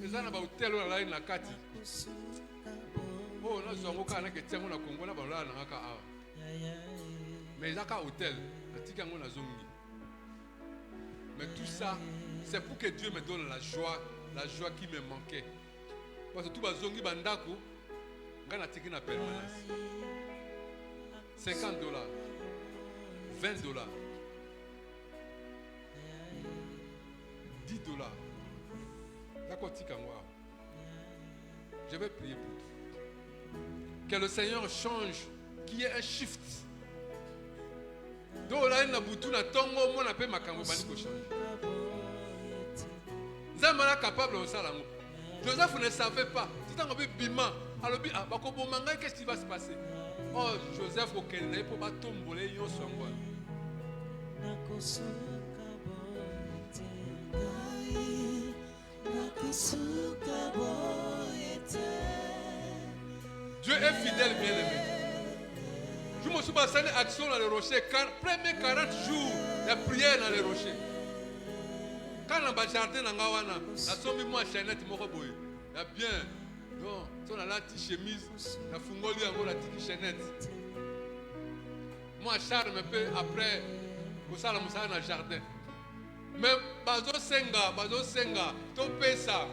Les gens n'ont hôtel là na kati. Oh, nous sommes au Canada que tiens on a Congo là bas là na ka. Mais ils ont un hôtel, atika on a zongi. Mais tout ça, c'est pour que Dieu me donne la joie qui me manquait. Parce que tout bas zongi bandako, ngana tiki na permanence. $50, $20, $10. D'accord, Tikamwa. Je vais prier pour toi. Que le Seigneur change, qu'il y ait un shift. Donc là, il y a beaucoup de temps où on appelle ma campagne pour changer. Zamala capable de ça. Joseph ne savait pas. C'est un peu bima. Alors, qu'est-ce qui va se passer? Oh, Joseph, au Kenya, pour pas tomber, il y a un sangwa. Dieu est fidèle, bien aimé. Je me suis passé une action dans les rochers. Premier 40 jours, la prière dans les rochers. Quand on va jardin dans Gawana, la sombre moi chaînette mon robot. Il y a bien. Non, si on a la petite chemise, la fungoli a la petite chaînette. Moi, Charles me fait après, au salon dans le jardin. Mais bazo senga, topesa.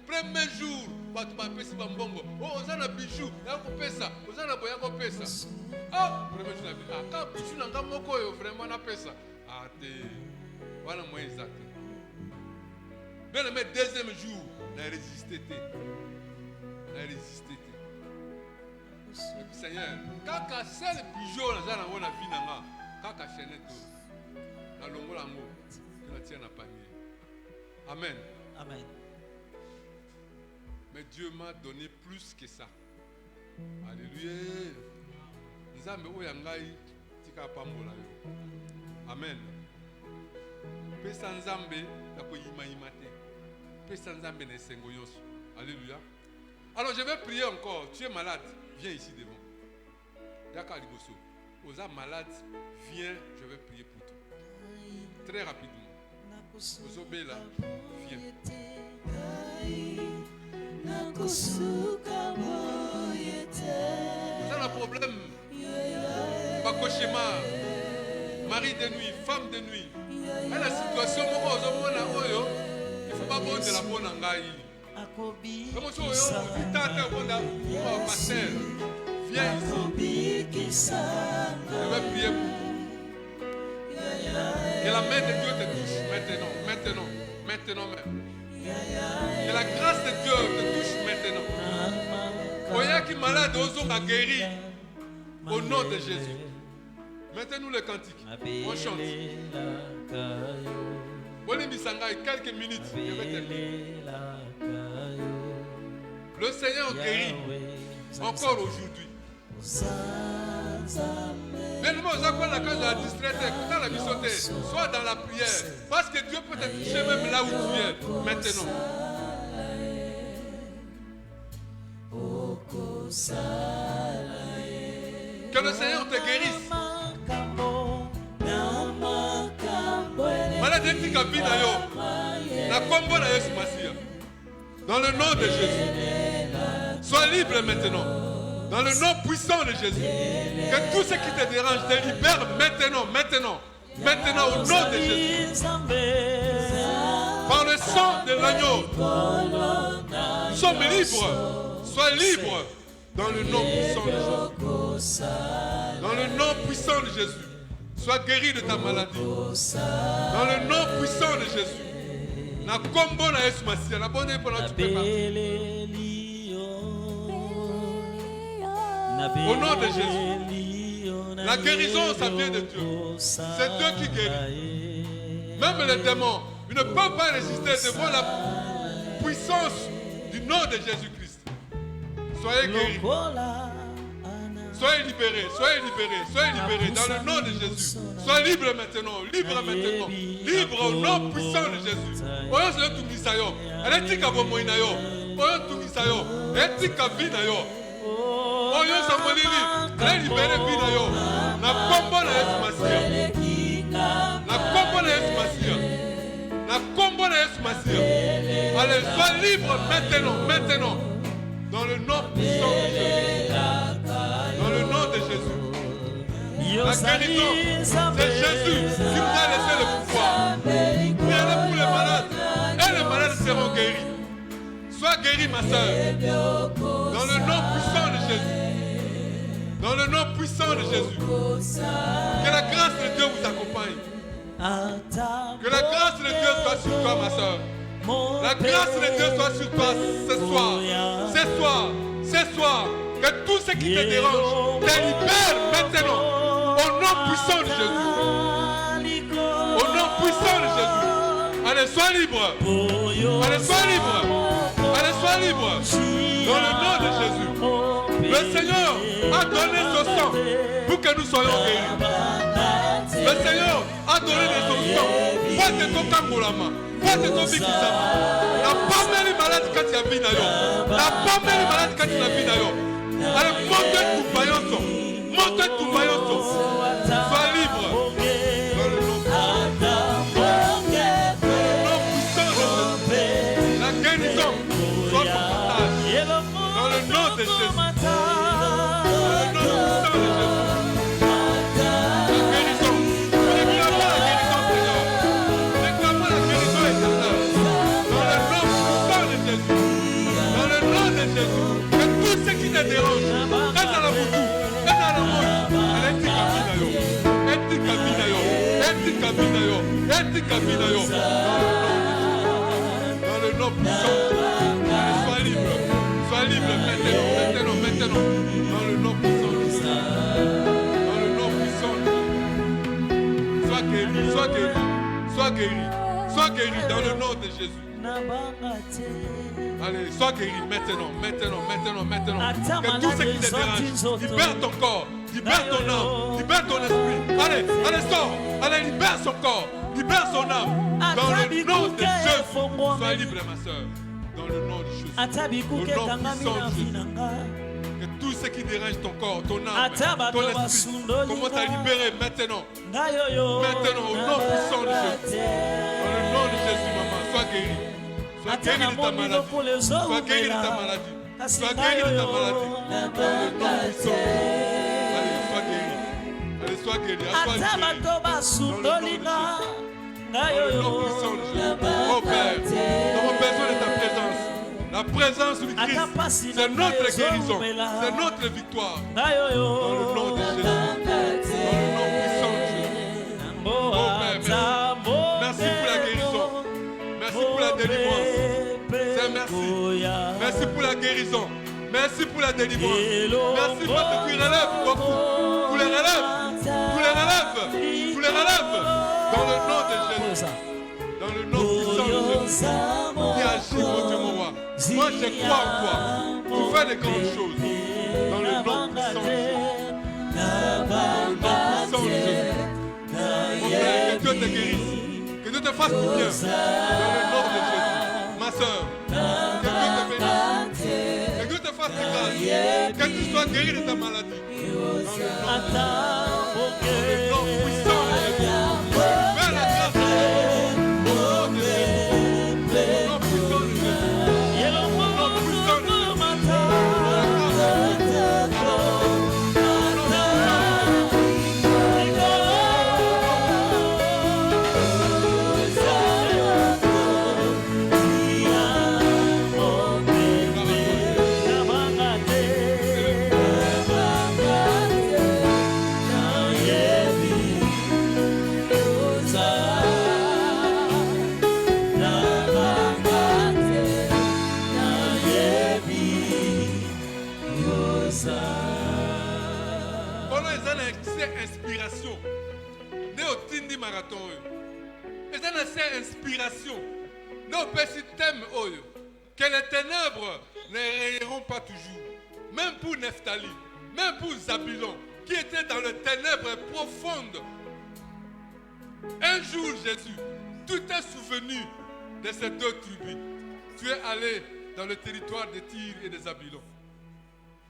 Premier jour, batu ba pesi bambongo. Oh, ozana bijou, ya ko pesa, ozana boya ko pesa. Ah, premier jour na bi. Ah, ka bijou na ngamoko yo vraiment na pesa. Ah te. Voilà moi exact. Mais le deuxième jour, na résisté. Seigneur, kaka seul bijou na zana wona vie nanga, kaka chaînette. Na longo la ngo, na tia na panier. Amen. Amen. Mais Dieu m'a donné plus que ça. Alléluia. Nzambe oyangai tika pambola yo. Amen. Pesa nzambe na ko yima te. Pesa nzambe na sengo yoso. Alléluia. Alors je vais prier encore. Tu es malade, viens ici devant. Yaka liboso. Oza malade, viens, je vais prier pour toi. Très rapidement. Ozobela, viens. Vous avez un problème. Pas cauchemar. Mari de nuit, femme de nuit. Et la situation, il ne faut pas prendre de la bonne angaï. Pasteur, viens ici. Je vais prier pour vous. Et la main de Dieu te touche maintenant même. Que la grâce de Dieu te touche maintenant. Oya qui malade, osons la guérir au nom de Jésus. Mettez-nous le cantique. On chante. Bolimi Sangai, quelques minutes. Je vais terminer. Le Seigneur guérit encore aujourd'hui. Mais nous avons la cause de la distraite, écoutez la mission, sois dans la prière. Parce que Dieu peut te toucher même là où tu es. Maintenant. Que le Seigneur te guérisse. Dans le nom de Jésus. Sois libre maintenant. Dans le nom puissant de Jésus. Que tout ce qui te dérange te libère maintenant. Maintenant au nom de Jésus. Par le sang de l'agneau. Nous sommes libres. Sois libre. Dans le nom puissant de Jésus. Dans le nom puissant de Jésus. Sois guéri de ta maladie. Dans le nom puissant de Jésus. Na kombo na Yesu Masia. La bonne pour la tu peux partir. Au nom de Jésus. La guérison, ça vient de Dieu. C'est Dieu qui guérit. Même les démons, ils ne peuvent pas résister devant la puissance du nom de Jésus-Christ. Soyez guéris. Soyez libérés, dans le nom de Jésus. Soyez libres maintenant, libre au nom puissant de Jésus. Oyo se tungisa yo, eletika bomoi na yo, oyo tungisa yo, etika vi na yo. Oyo samolili, ele libere vi na yo. Na kombo na Yesu Masia. libre maintenant. Dans le nom puissant de Jésus. Dans le nom de Jésus. La guérison, c'est Jésus qui nous a laissé le pouvoir. Priez pour les malades. Et les malades seront guéris. Sois guéri, ma soeur. Dans le nom puissant de Jésus. Dans le nom puissant de Jésus. Que la grâce de Dieu vous accompagne. Que la grâce de Dieu soit sur toi, ma soeur. La grâce de Dieu soit sur toi ce soir. Que tout ce qui te dérange te libère maintenant. Au nom puissant de Jésus. Au nom puissant de Jésus. Allez, sois libre. Allez, sois libre. Allez, sois libre. Dans le nom de Jésus. Le Seigneur a donné son sang pour que nous soyons guéris. Le Seigneur a donné son sang. Pas de ton kangolama. Pas de ton bikisama. La pomme est malade quand tu as vu d'ailleurs. La pomme est malade quand tu as vu d'ailleurs. Allez, monte tout vaillant. Monte tout vaillant. Sois libre. Dans le nom puissant de Jésus. La guérison soit pour partage. Dans le nom de Jésus. Dans le nom puissant de Jésus. La guérison. Réclamons la guérison, Seigneur. Réclamons la guérison éternelle. Dans le nom puissant de Jésus. Dans le nom de Jésus. Que tout ce qui te dérange, est dans la boutou, est dans le monde. Dans le nom puissant. Sois libre. Sois libre maintenant. Dans le nom puissant de Jésus. Dans le nom puissant de Jésus. Sois guéri dans le nom de Jésus. Allez, sois guéri maintenant. Que tout ce qui te dérange, libère ton corps, libère ton âme, libère ton esprit. Allez, sors. Allez, libère son corps, libère son âme. Dans le nom de Jésus. Sois libre, ma soeur. Dans le nom de Jésus. Au nom puissant de Jésus. Que tout ce qui dérange ton corps, ton âme, ton esprit, commence à libérer maintenant. Maintenant, au nom puissant de Jésus. Dans le nom de Jésus, maman, sois guéri. Sois guéri de ta maladie. Sois guéri de ta maladie. Sois guéri de ta maladie. Dans le nom puissant. Allez, sois guéri. Allez, sois guéri. Sois libéré. Dans le nom puissant de Jésus. Oh Père, nous avons besoin de ta présence. La présence du Christ, c'est notre guérison, c'est notre victoire. Dans le nom de Jésus. Dans le nom puissant de Jésus. Oh Père, merci pour la guérison. Merci pour la délivrance. C'est merci. Merci pour la guérison. Merci pour la délivrance. Merci parce que tu relèves beaucoup. Tu les relèves. Dans le nom de Jésus. Dans le nom puissant de Jésus. Qui agit, mon Dieu, mon roi. Moi, je crois en toi. Tu fais de grandes choses. Dans le nom puissant de Jésus. Dans le nom puissant de Jésus. Mon Père, que Dieu te guérisse. Que Dieu te fasse du bien. Dans le nom de Jésus. Ma soeur, que Dieu te bénisse. Que Dieu te fasse de grâce. Que tu sois guéri de ta maladie. Dans le nom puissant de Jésus. Fais la grâce de Dieu. Au nom de Jésus. Au nom puissant de Jésus. Au nom puissant de Jésus. Inspiration. Néotindi marathon. Et ça c'est inspiration. Nos petits thèmes que les ténèbres ne rayeront pas toujours. Même pour Nephtali, même pour Zabulon, qui était dans les ténèbres profondes. Un jour, Jésus, tu t'es souvenu de ces deux tribus. Tu es allé dans le territoire de Tyr et de Zabulon.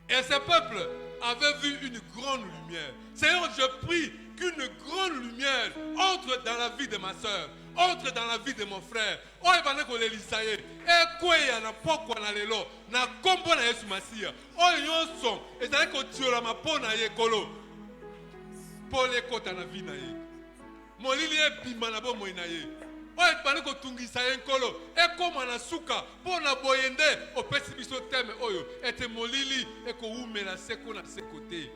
Et ce peuple avait vu une grande lumière. Seigneur, je prie qu'une grande lumière entre dans la vie de ma soeur. Entre dans la vie de mon frère. Oyo bande ko lelisa ye. Ekweya na pokwa na lelo. Na kombo na Yesu Masiya. Oyo nyonso ezali ko tiola mapona ye kolo. Pole kota na vie na ye. Molili ebima na bomoi na ye. Oyo bande ko tungisa ye nkolo. Ekoma na suka pona boyende opesi biso teme oyo. Ete molili eko umela seko na sekote.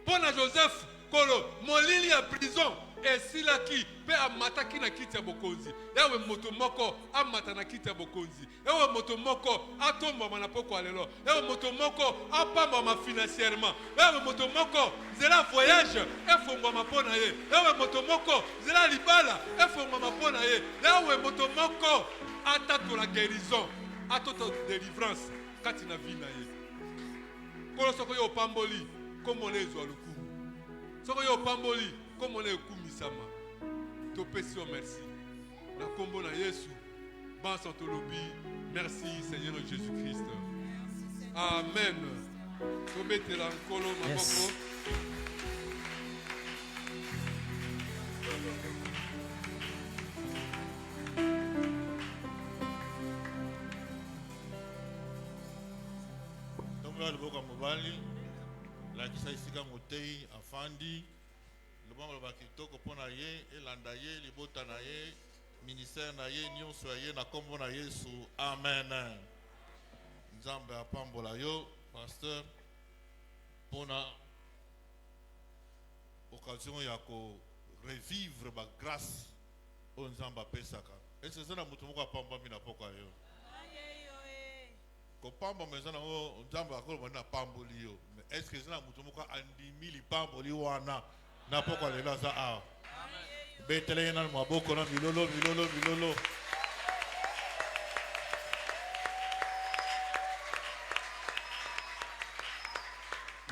Pona Joseph kolo molili ya prison esilaki pe amataki na kiti ya bokonzi. Ewe moto moko amata na kiti ya bokonzi. Ewe moto moko atomba na poko alelo. Ewe moto moko apamba financièrement. Ewe moto moko zela voyage efongwa mapona ye. Ewe moto moko zela libala efongwa mapona ye. Ewe moto moko atato la guérison, atato délivrance kati na vie na ye. Kolo soko yo pamboli komo lezo aluku. Soko yo pamboli komo le kumisama. Topesi o merci. Na kombo na Yesu. Bansa tolobi. Merci Seigneur Jésus-Christ. Amen. Tobetela nkolo maboko. Tomba liboka mobali. La kisa isika motei afandi. Le bakitoko pona ye elanda ye libota na ye ministère na ye nyonso ye na kombo na Yesu. Amen. Nzambe apambola yo pasteur pona occasion ya ko revivre ba grâce o nzamba pesaka. Est-ce que ça na mutu moko apamba mina poko yo? Ko pamba mezana o nzamba akolo na pamboli yo. Est-ce que ça na mutu moko andimi li pamboli wana? Na poko le laza a. Betele na maboko na milolo.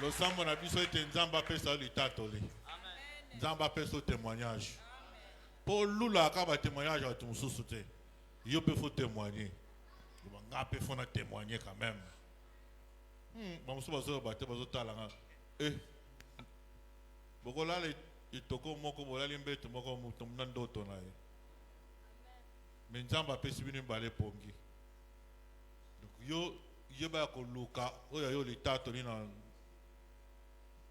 Le sambo na biso ete nzamba pesa litatoli. Nzamba pesa témoignage. Pour lula ka ba témoignage à tout mususu te. Yo peut faut témoigner. Nga peut faut na témoigner quand même. Ba mususu bazo ba te bazo talanga. Bokola le itoko moko bolali mbeto moko mutu ndoto na ye. Mais nzamba pesi bino mbale pongi. Donc yo ba ko luka oya yo litato ni na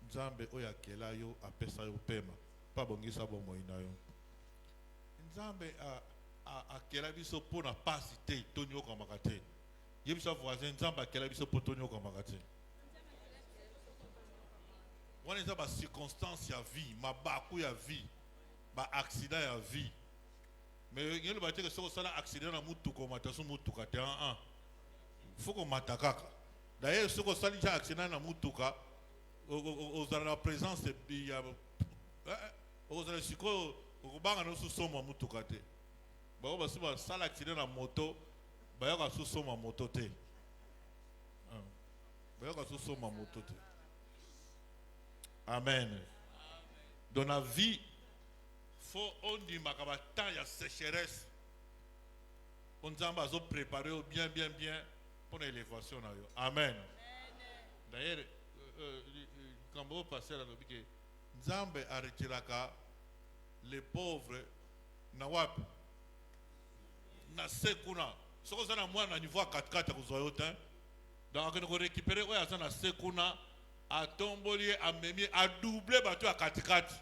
nzambe oya kela yo apesa yo pema pa bongisa bomo ina yo. Nzambe a kela biso pona pasi te tonyo ko makate. Yebisa voisin nzamba kela biso potonyo ko makate. On est dans ma circonstance à vie, ma bakou à vie, ma accident à vie. Mais il y a le bâtiment que si on a un accident dans moutou comme attention moutou kate un, faut qu'on m'attaque. D'ailleurs si on a déjà accident dans moutou ka, aux la présence il y a, aux la siko, aux banga nous sous sommes moutou kate. Bah on va se voir ça l'accident dans moto, bah on va sous sommes moto te. Bah on va sous sommes moto te. Amen. Dans la vie, faut on dit makabata ya sécheresse. On zamba zo préparer bien pour l'élévation na yo. Amen. D'ailleurs, quand vous passez là que Nzambe a retiré les pauvres na wap na sekuna. Soko sana moi na niveau 4 kuzoyote. Donc on récupérer oya sana sekuna. A tomboli a memi a doublé bateau à katikati.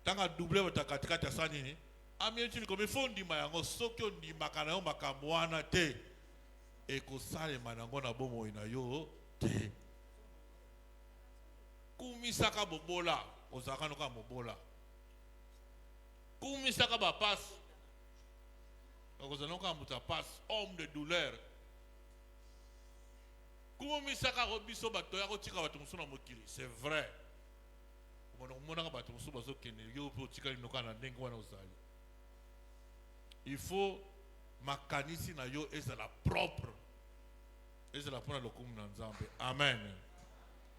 Tant à doublé bateau à katikati à sanini. A mieux comme il faut ndima yango sokyo ndima kana yo makamwana te. Eko sale manango na bomo ina yo te. Kumisaka bobola ozaka noka bobola. Kumisaka ba passe. Okozanoka muta passe homme de douleur. C'est vrai. Il faut makanisi na yo est la propre. Est la propre lokum na nzambe. Amen.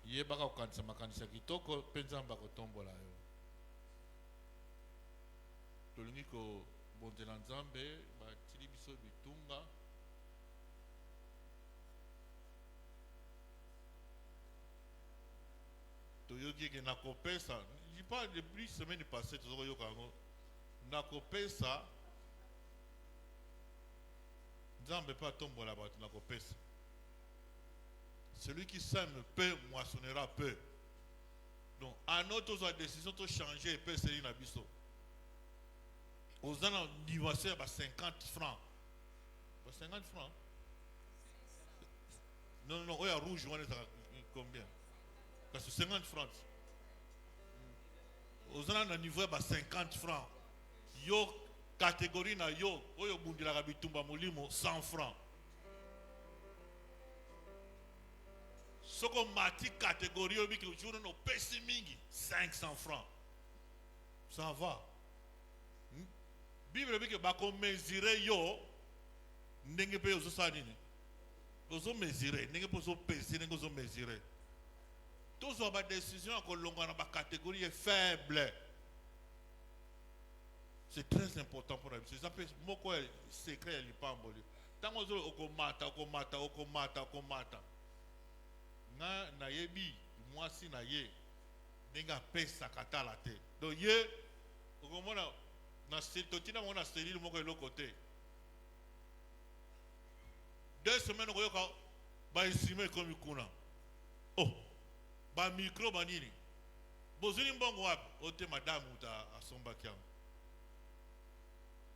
Yebaka ukanisa makanisa kitoko penzamba kotombola yo. Tolingi ko bondela nzambe ba tili biso bitunga. toyoki ke nakopesa je parle depuis semaine passée tozokoyoka yango nakopesa nzambe mpe atombola bato nakopesa. Celui qui sème peu moissonnera peu. Donc à notre décision de changer et peut se na biso aux anniversaires 50 francs 50 francs non oya rouge on est combien parce que 50 francs aux anniversaires 50 francs yo catégorie na yo oyo bundila bitumba molimo 100 francs soko mati catégorie obi ki jour no pesi mingi 500 francs ça va. Bible dit que bako mesurer yo ndenge pe ozo sa nini ozo mesurer ndenge pe ozo peser ndenge ozo mesurer tozo ba décision ko longa na ba catégorie faible. C'est très important pour la vie. Ça peut moko secret li pamboli tango ozo okomata na yebi mwasi na ye ndenge pesa katala te donc ye okomona na totina mona selile moko eloko te 2 semaines okoyoka baesime ekomi kuna oh bamikro banini bozwi mbongo wapi ote madame uta asombaki yango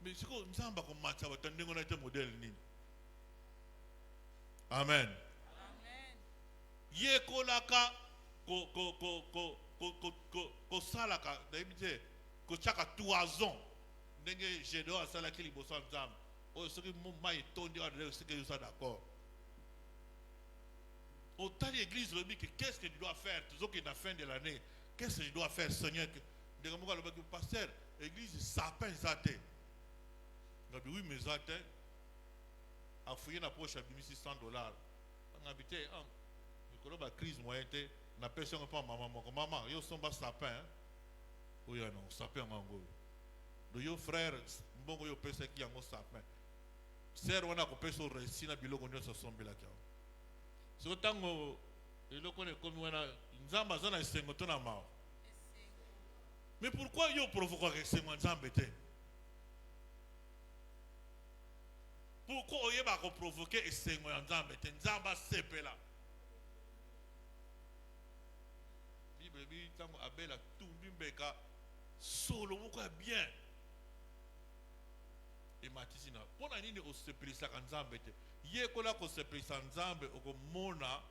mais siko nzambe akomata bato ndenge na ete modele nini. Amen. Ye kolaka ko salaka nayebi te kotiaka toison ndenge Gédéon asalaki liboso ya nzambe oyo soki mai etondi wana soki yosa d'accord otali église lobi que qu'est-ce que tu dois faire tozoki na fin de l'année qu'est-ce que je dois faire Seigneur ndenge moko alobaki pasteur église sapin eza te ngabi oui mais eza te afouye na poche ya bimisi $100 ngabi te mikolo ba crise moyen te na pesa ngo pa maman yo somba sapin oyo non sapin mango do yo frère mbongo yo pesa ki yango sapin ser wana ko pesa resi na biloko nyonso sombela kya so tango eloko ne komi wana nzamba zana esengo to na mao mais pourquoi yo provoquer esengo nzambe te pourquoi oyeba ko provoquer esengo ya nzambe te nzamba sepela Bible bi tango abela tumbi mbeka solo moko ya bien et matisina pona nini osepelisa nzambe te ye kola ko sepelisa nzambe okomona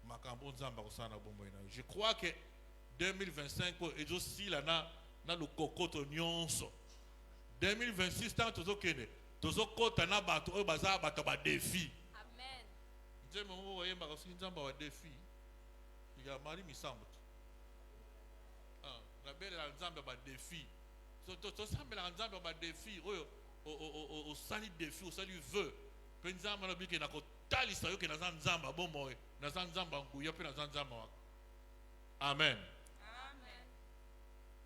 makambo nzambe akosala na bombo ina. Je crois que 2025 ezo sila na lukokoto nyonso 2026 tant tozokende tozokota na bato oyo baza bato ba défi. Amen. Nzembe mo oyemba ko nzamba wa défi ya mari misambo na bele la nzambe ba défi to sambela nzambe ba défi oyo o sali défi o sali vœu pe nzamba na bike na ko talisa yo ke na nzamba bombo na nzamba nguya pe na nzamba wa. Amen. Amen.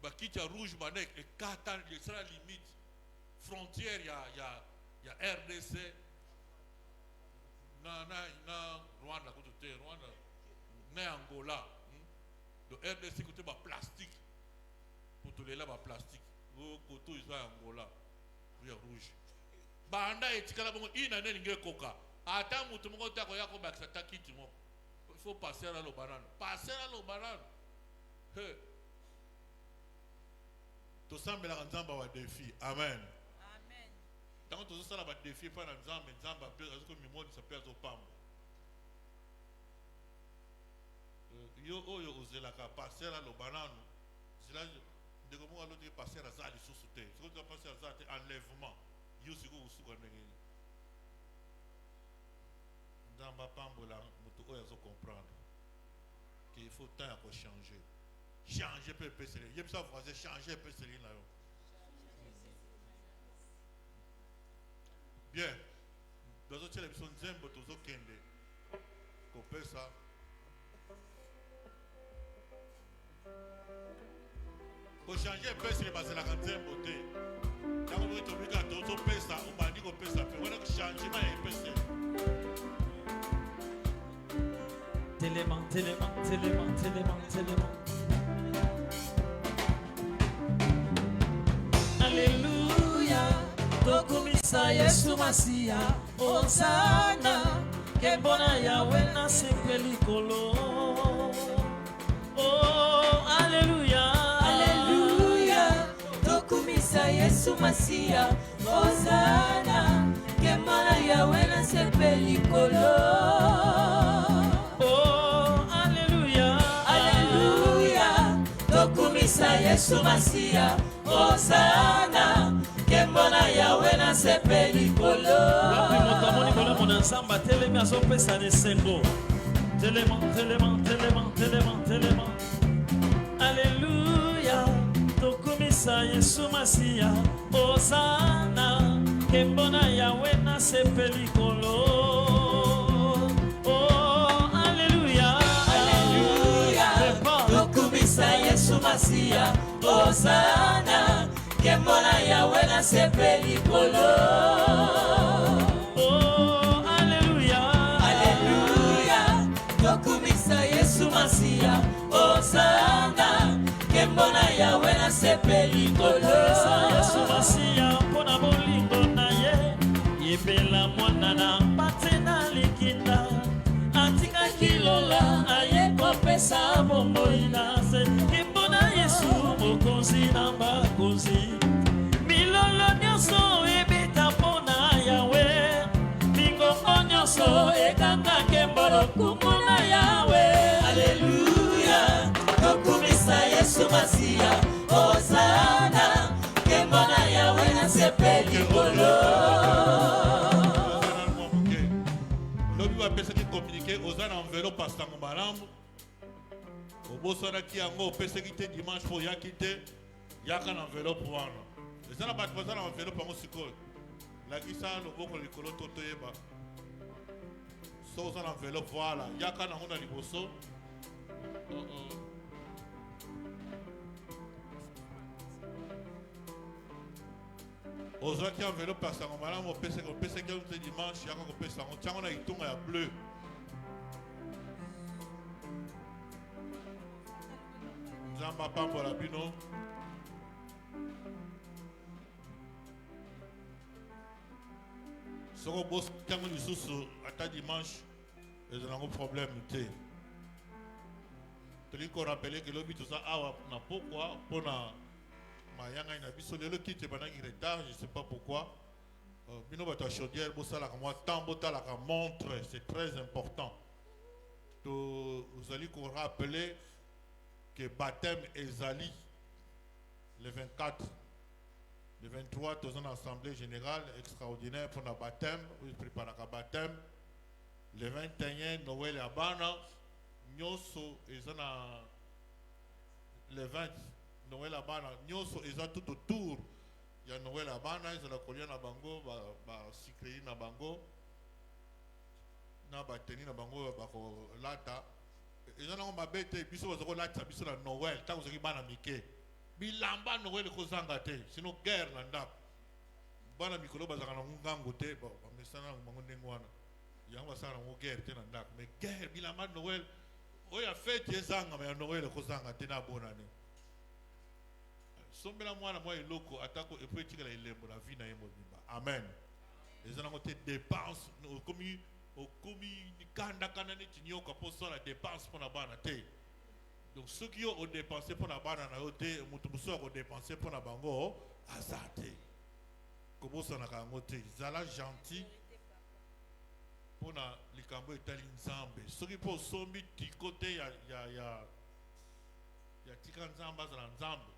Ba kita rouge ba nek e kata le sera limite frontière ya RDC na Rwanda côté Rwanda na Angola do RDC côté ba plastique pour tout les là ba plastique o côté ils Angola ya rouge banda etikala bongo ina nene nge koka ata mutu moko tako yako bakisa takiti mo il faut passer à lo banane he to sambela nzamba wa défi. Amen. Amen. Tant que ça va défi pas na nzamba pe azuko mimoni sa pe azopamba yo oyo ozelaka passer à lo banane cela de comment alors de passer à ça les sous terre ce que tu passer à ça enlèvement yo siko usuka ndenge nzamba pambola mutu oyo azo comprendre qu'il faut temps à changer peut passer yeb ça voisin changer peut passer là yo. Bien dans autre émission nzembo tozo kende ko pesa ko changer pesa basé la nzembo te tango mo to bika tozo pesa o bandi ko pesa pe wana ko changer ma pesa Télément, télément, télément, télément, télément. Alléluia, tokumisa Yesu Masia, Hosanna, kembona Yahweh na sepeli kolo. Oh, alléluia, Alléluia, tokumisa Yesu Masia, Hosanna, kembona Yahweh na sepeli kolo. oh, alléluia, Alléluia, tokumisa Yesu Masia, Hosanna, kembona Yahweh na sepeli kolo. wapi motamoni kolo mona nzamba telemi azopesa nesengo. Télément, télément, télément, télément, télément. Alléluia, tokumisa Yesu Masia, Hosanna, kembona Yahweh na sepeli kolo. Oh, alléluia, Alléluia, tokumisa Yesu Masia, Hosanna, kembona Yahweh na sepeli kolo. oh, alléluia, Alléluia, tokumisa Yesu Masia, Hosanna, kembona Yahweh na sepeli kolo. Yesu Masia, mpona bolingo na ye, yebela mwana na mpate na likinda, atikaki lola aye kopesa bomoi na se, mpona Yesu mokonzi na bakonzi. Milolo nyonso ebeta mpona Yawe, mingongo nyonso ekanga kembolo kumu na Yawe. Alléluia, tokumisa Yesu Masia, Hosanna, kembona Yahweh na sepeli kolo. lobi bapesaki communiqué oza na enveloppe asango malamu obosanaki yango opesaki te dimanche mpo oyaki te yaka na enveloppe wana eza na bato baza na enveloppe yango sikoyo lakisa loboko likolo to toyeba so oza na enveloppe voilà yaka nango na liboso ozwaki enveloppe ya sango malamu opesaki yango te dimanche yaka kopesa yango tiango na itonga ya bleu nzambe apambola bino soko obosaki yango lisusu ata dimanche eza nango problème te tolingi korapele ke lobi toza awa na pokwa mpona mayanga na biso lelo kiti banaki retard je sais pas pourquoi bino bato ya chaudière bosalaka mwa temps botalaka montre c'est très important tozali korapele que baptême ezali le 24 le 23 toza na assemblée générale extraordinaire pour na baptême oyo préparaka baptême le 21 Noël ya bana nyonso eza na le 20 Noël abana nyonso eza tout autour ya Noël abana ezala kolia na bango ba sikreyi na bango na bateni na bango bakolata eza nango mabe te biso baza kolatisa biso na Noël ntango ozalaki bana mike bilamba Noël ekozanga te sino guerre na ndako bana mikolo bazalaka nango ngango te bamesana nango bango ndenge wana yango basala nango guerre te na ndako mais guerre bilamba Noël oyo ya fete ezangama ya Noël ekozanga te na bonane sombela mwana mwa eloko atako epo etikala elembo na vie na ye mobimba amen eza nango te dépense okomi kandakanda neti nyoka mpo osala dépense mpo na bana te donc soki yo odepense mpo na bana na yo te moto mosusu akodepense mpo na bango aza te kobosanaka yango te zala gentil mpo na likambo etali nzambe soki mpo osombi tiko te ya tika nzambe azala nzambe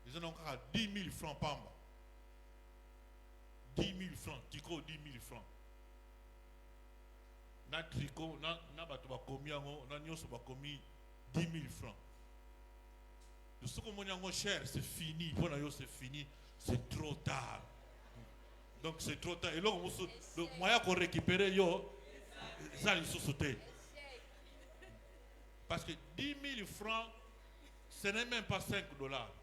ils ont encore 10 000 francs pamba. 10 000 francs, tiko 10 000 francs. Na tricot, na bato bakomi yango, na nyonso bakomi 10 000 francs. De ce qu'on yango cher, c'est fini. Pour nous, c'est fini. C'est trop tard. Donc c'est trop tard. Et là, le moyen qu'on récupère, ça les sous-sauter. Parce que 10 000 francs, ce n'est même pas 5 dollars.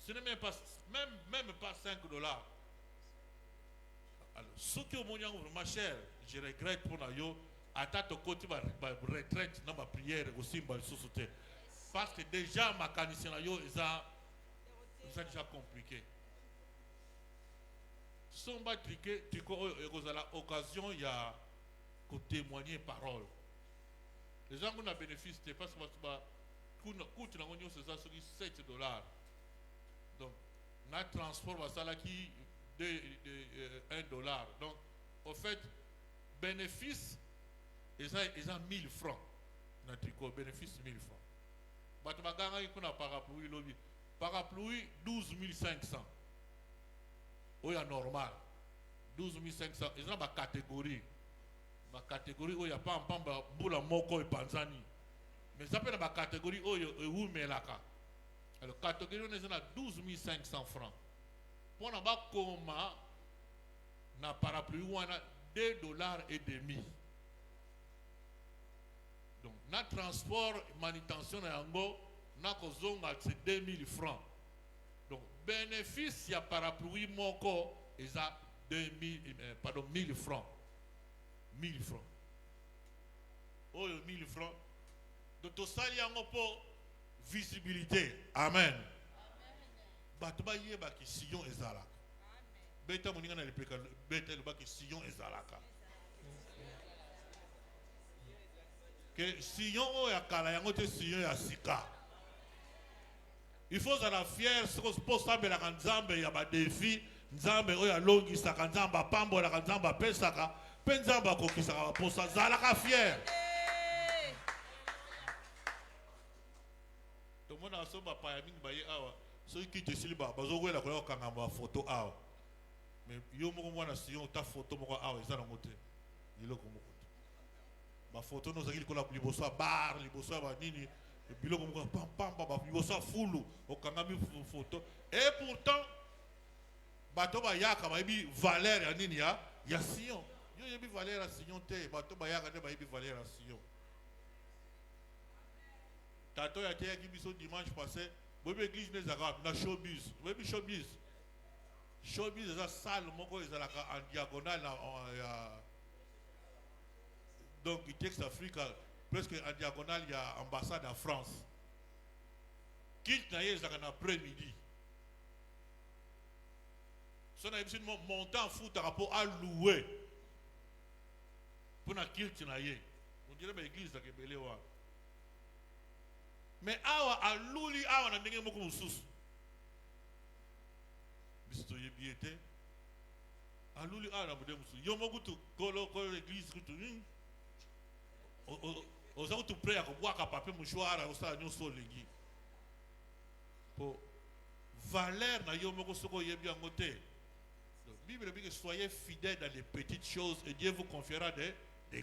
Ce n'est même pas 5 dollars. Alors, ce qui est vraiment cher, je regrette pour nous, ata tokoti ba retraite na ba prière aussi ba lisusu te parce que déjà makanisi na yo eza déjà compliqué. Somba triqué triko ekozala occasion ya ko témoigner parole. Les gens qui ont bénéfice parce que coûte na ngoni c'est ça sur $7. Donc na transport va ça qui de $1. Donc au fait bénéfice ils ont 1000 francs. Na tricot bénéfice 1000 francs. Bato baganga iko na parapluie lobby. Parapluie 12500. Oya normal. 12500. Ils ont ma catégorie. Ma catégorie où il n'y a pas un pamba boula moko et panzani. Mais ça peut être ma catégorie où il y a melaka. Alors catégorie on est à 12500 francs. Pour na ba koma na parapluie on a $2.50. Donc na transport manutention na yango na kozonga c'est 2000 francs. Donc bénéfice ya parapluie moko eza 1000 francs. 1000 francs. Oh, 1000 francs. Donc, tout ça, il y a pour visibilité. Amen. Batuba yeba ki Sion ezalaka. Beta moninga na lepeka beta le baki Sion ezalaka. Que Sion o ya kala yango te Sion ya sika. Il faut être fier ce qu'on se pose à la Nzambe ya ba défi Nzambe o ya longi saka Nzamba pambo la Nzamba pesaka. Penzamba kokisaka pour ça zalaka fier. Tout le monde a son papa ya mingi baye awa. Ceux qui te siliba bazo la kola kanga ma photo awa. Mais yo moko mwana Sion ta photo moko awa ezana mote. Iloko moko. Ba photo no zaki kola liboso bar liboso ba nini biloko moko pam pam ba liboso fulu okanga mi photo. Et pourtant bato ba yaka ba bi valeur ya nini ya Sion. Yo yebi valeur à Sion te bato bayaka te ba yebi valeur à Sion. Tato ya te ki biso dimanche passé bobe église les arabes na showbiz bobe showbiz eza salle moko ezalaka en diagonale donc il texte Afrique presque en diagonale il y a ambassade en France quitte na ezaka na après-midi son a besoin de monter en foot par rapport à louer pour na kilt na ye on dirait ba église da kebele wa mais awa aluli awa na ndenge moko mususu bisto yebiete aluli awa na ndenge mususu yo moko tu kolo église kutu oza kutu pray akobwaka papier mouchoir osala nyonso olingi po valeur na yo moko soko yebi yango te. Bible dit que soyez fidèles dans les petites choses et Dieu vous confiera des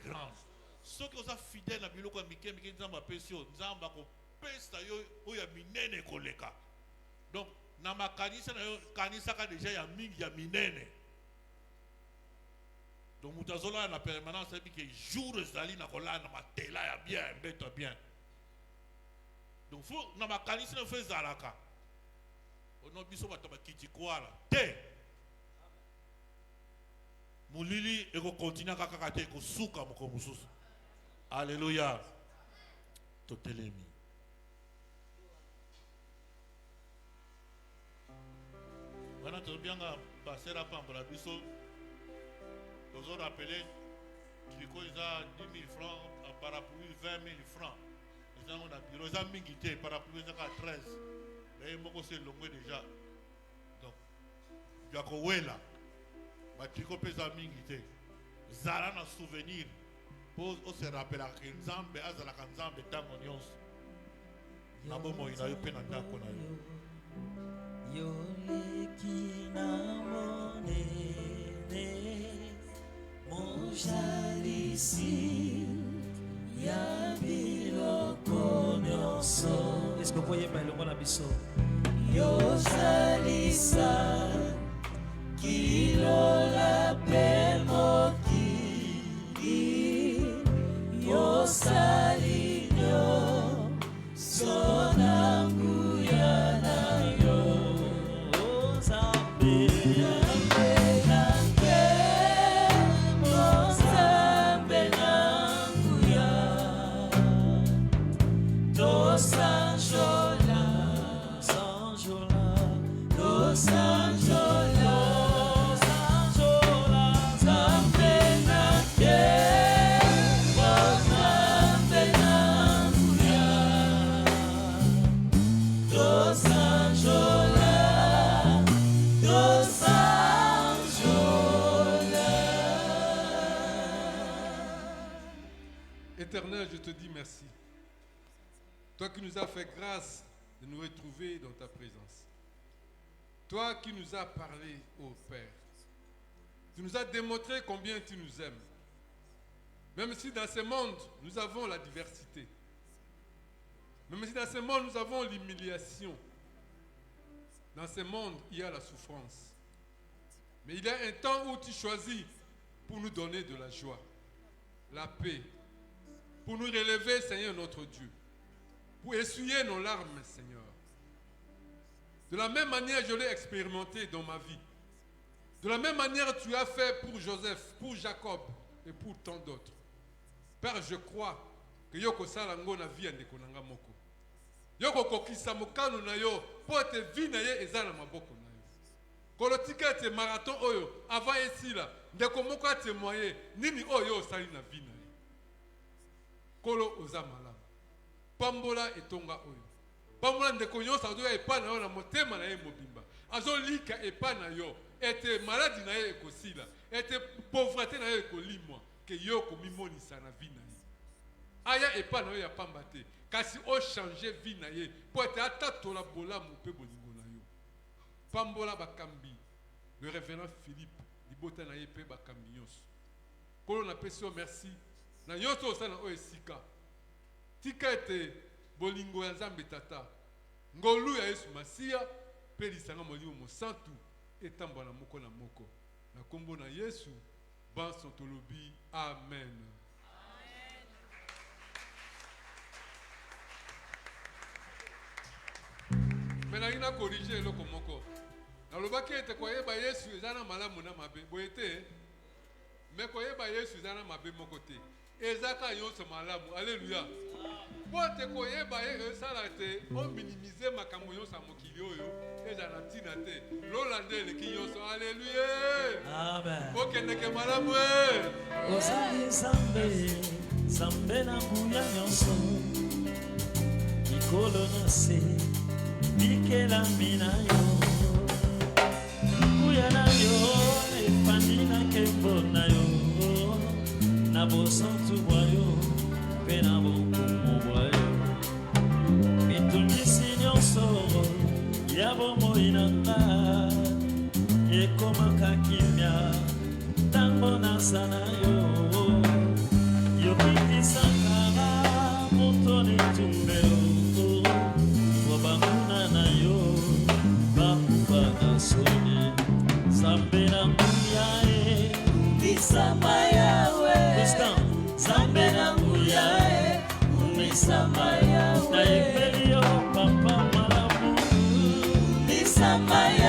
grandes. Ceux qui sont fidèles dans biloko mike nzamba pesio nzamba ko pesa yo oya minene koleka. Donc na makanisa na yo kanisa ka déjà ya mingi ya minene. Donc mutazola na permanence et que jour ezali na kola na matela ya bien beto bien. Donc faut na makanisa na fait zalaka. Ono biso bataba kitikoala te. Mulili eko continue kaka te ko suka moko mususu. Alléluia. Totelemi. Wana tobianga basera pambra biso. Tozo rappeler tricot isa 10 000 francs, parapluie 20 000 francs. Ils ont un bureau, ils ont mingité, parapluie isa 13. Mais moko c'est longue déjà. Donc Yako wela. Tricot pesa mingi te zala na souvenir pour se rappeler que Nzambe azala ka Nzambe tango nyonso na bomo ina yo pena ndako na yo leki na monene mojalisi ya biloko nyonso. Est-ce que vous voyez bien le mot biso yo jalisa Kilo la permoki yo salinyo sonangu yana yo Zambe Zambe nange mo Zambe nange éternel, je te dis merci. Toi qui nous as fait grâce de nous retrouver dans ta présence. Toi qui nous as parlé, ô Père. Tu nous as démontré combien tu nous aimes. Même si dans ce monde, nous avons la diversité. Même si dans ce monde, nous avons l'humiliation. Dans ce monde, il y a la souffrance. Mais il y a un temps où tu choisis pour nous donner de la joie, la paix, pour nous relever, Seigneur notre Dieu, pour essuyer nos larmes, Seigneur. De la même manière, je l'ai expérimenté dans ma vie. De la même manière, tu as fait pour Joseph, pour Jacob et pour tant d'autres. Père, je crois que yoko salango na vie ndeko nanga moko. Yoko kokisa mokano na yo, po te vie na ye eza na maboko na yo. Kolotika te marathon oyo, avant esila, ndeko moko a témoigné, nini oyo osali na vie na ye. Kolo oza malamu. Pambola etonga oyo. Pambola ndeko nyonso azoya epa na yo na motema na ye mobimba. Azolika epa na yo. Ete maladie na ye ekosila. Ete pauvreté na ye ekolimwa. Que yo komimonisa na vie na ye. Aya epa na yo ya pamba te. Kasi o changer vie na ye. Po ete atatola bolamu pe bolingo na yo. Pambola bakambi. Le révérend Philippe. Libota na ye pe bakambi nyonso. Kolo na pesi yo merci. Na nyonso osala o esika. Tika ete bolingo ya Nzambe tata. Ngolu ya Yesu Masiya. Pe lisanga molimo mosantu. Etambola moko na moko. Na kombo na Yesu. Ban Santolobi. Amen. Maintenant, il a corrigé le komoko. Dans le baquet, tu croyais que Yesu est un malamu na mabe. Boyete. Mais croyez que Yesu est un mabe mon côté. Ezaka yon se malamu. Alléluia. Pour te croyez que ça a été, on minimisait ma camoyon sa mokilio yo. Et j'en ai tinate. L'Hollandais le qui yon se. Alléluia. Amen. Ok, n'est que malamu. Osali Zambe, Zambe na nguya nyonso. Ikolo na se, bikela mina yo. Nguya na yo, efandi na kembo na yo. Na bosantu boyo, pe na bokumu boyo. Mitungisi nyonso, ya bomo inanga. Ekomaka kimya. Tango na sana yo, yo kiti sakara, motoni tumbeo, wabanguna na yo, bakupa na soni, Zambe na nguyae, umisama yawe, Zambe na nguyae, umisama yawe, na ipeli yo papa malamu, umisama yawe.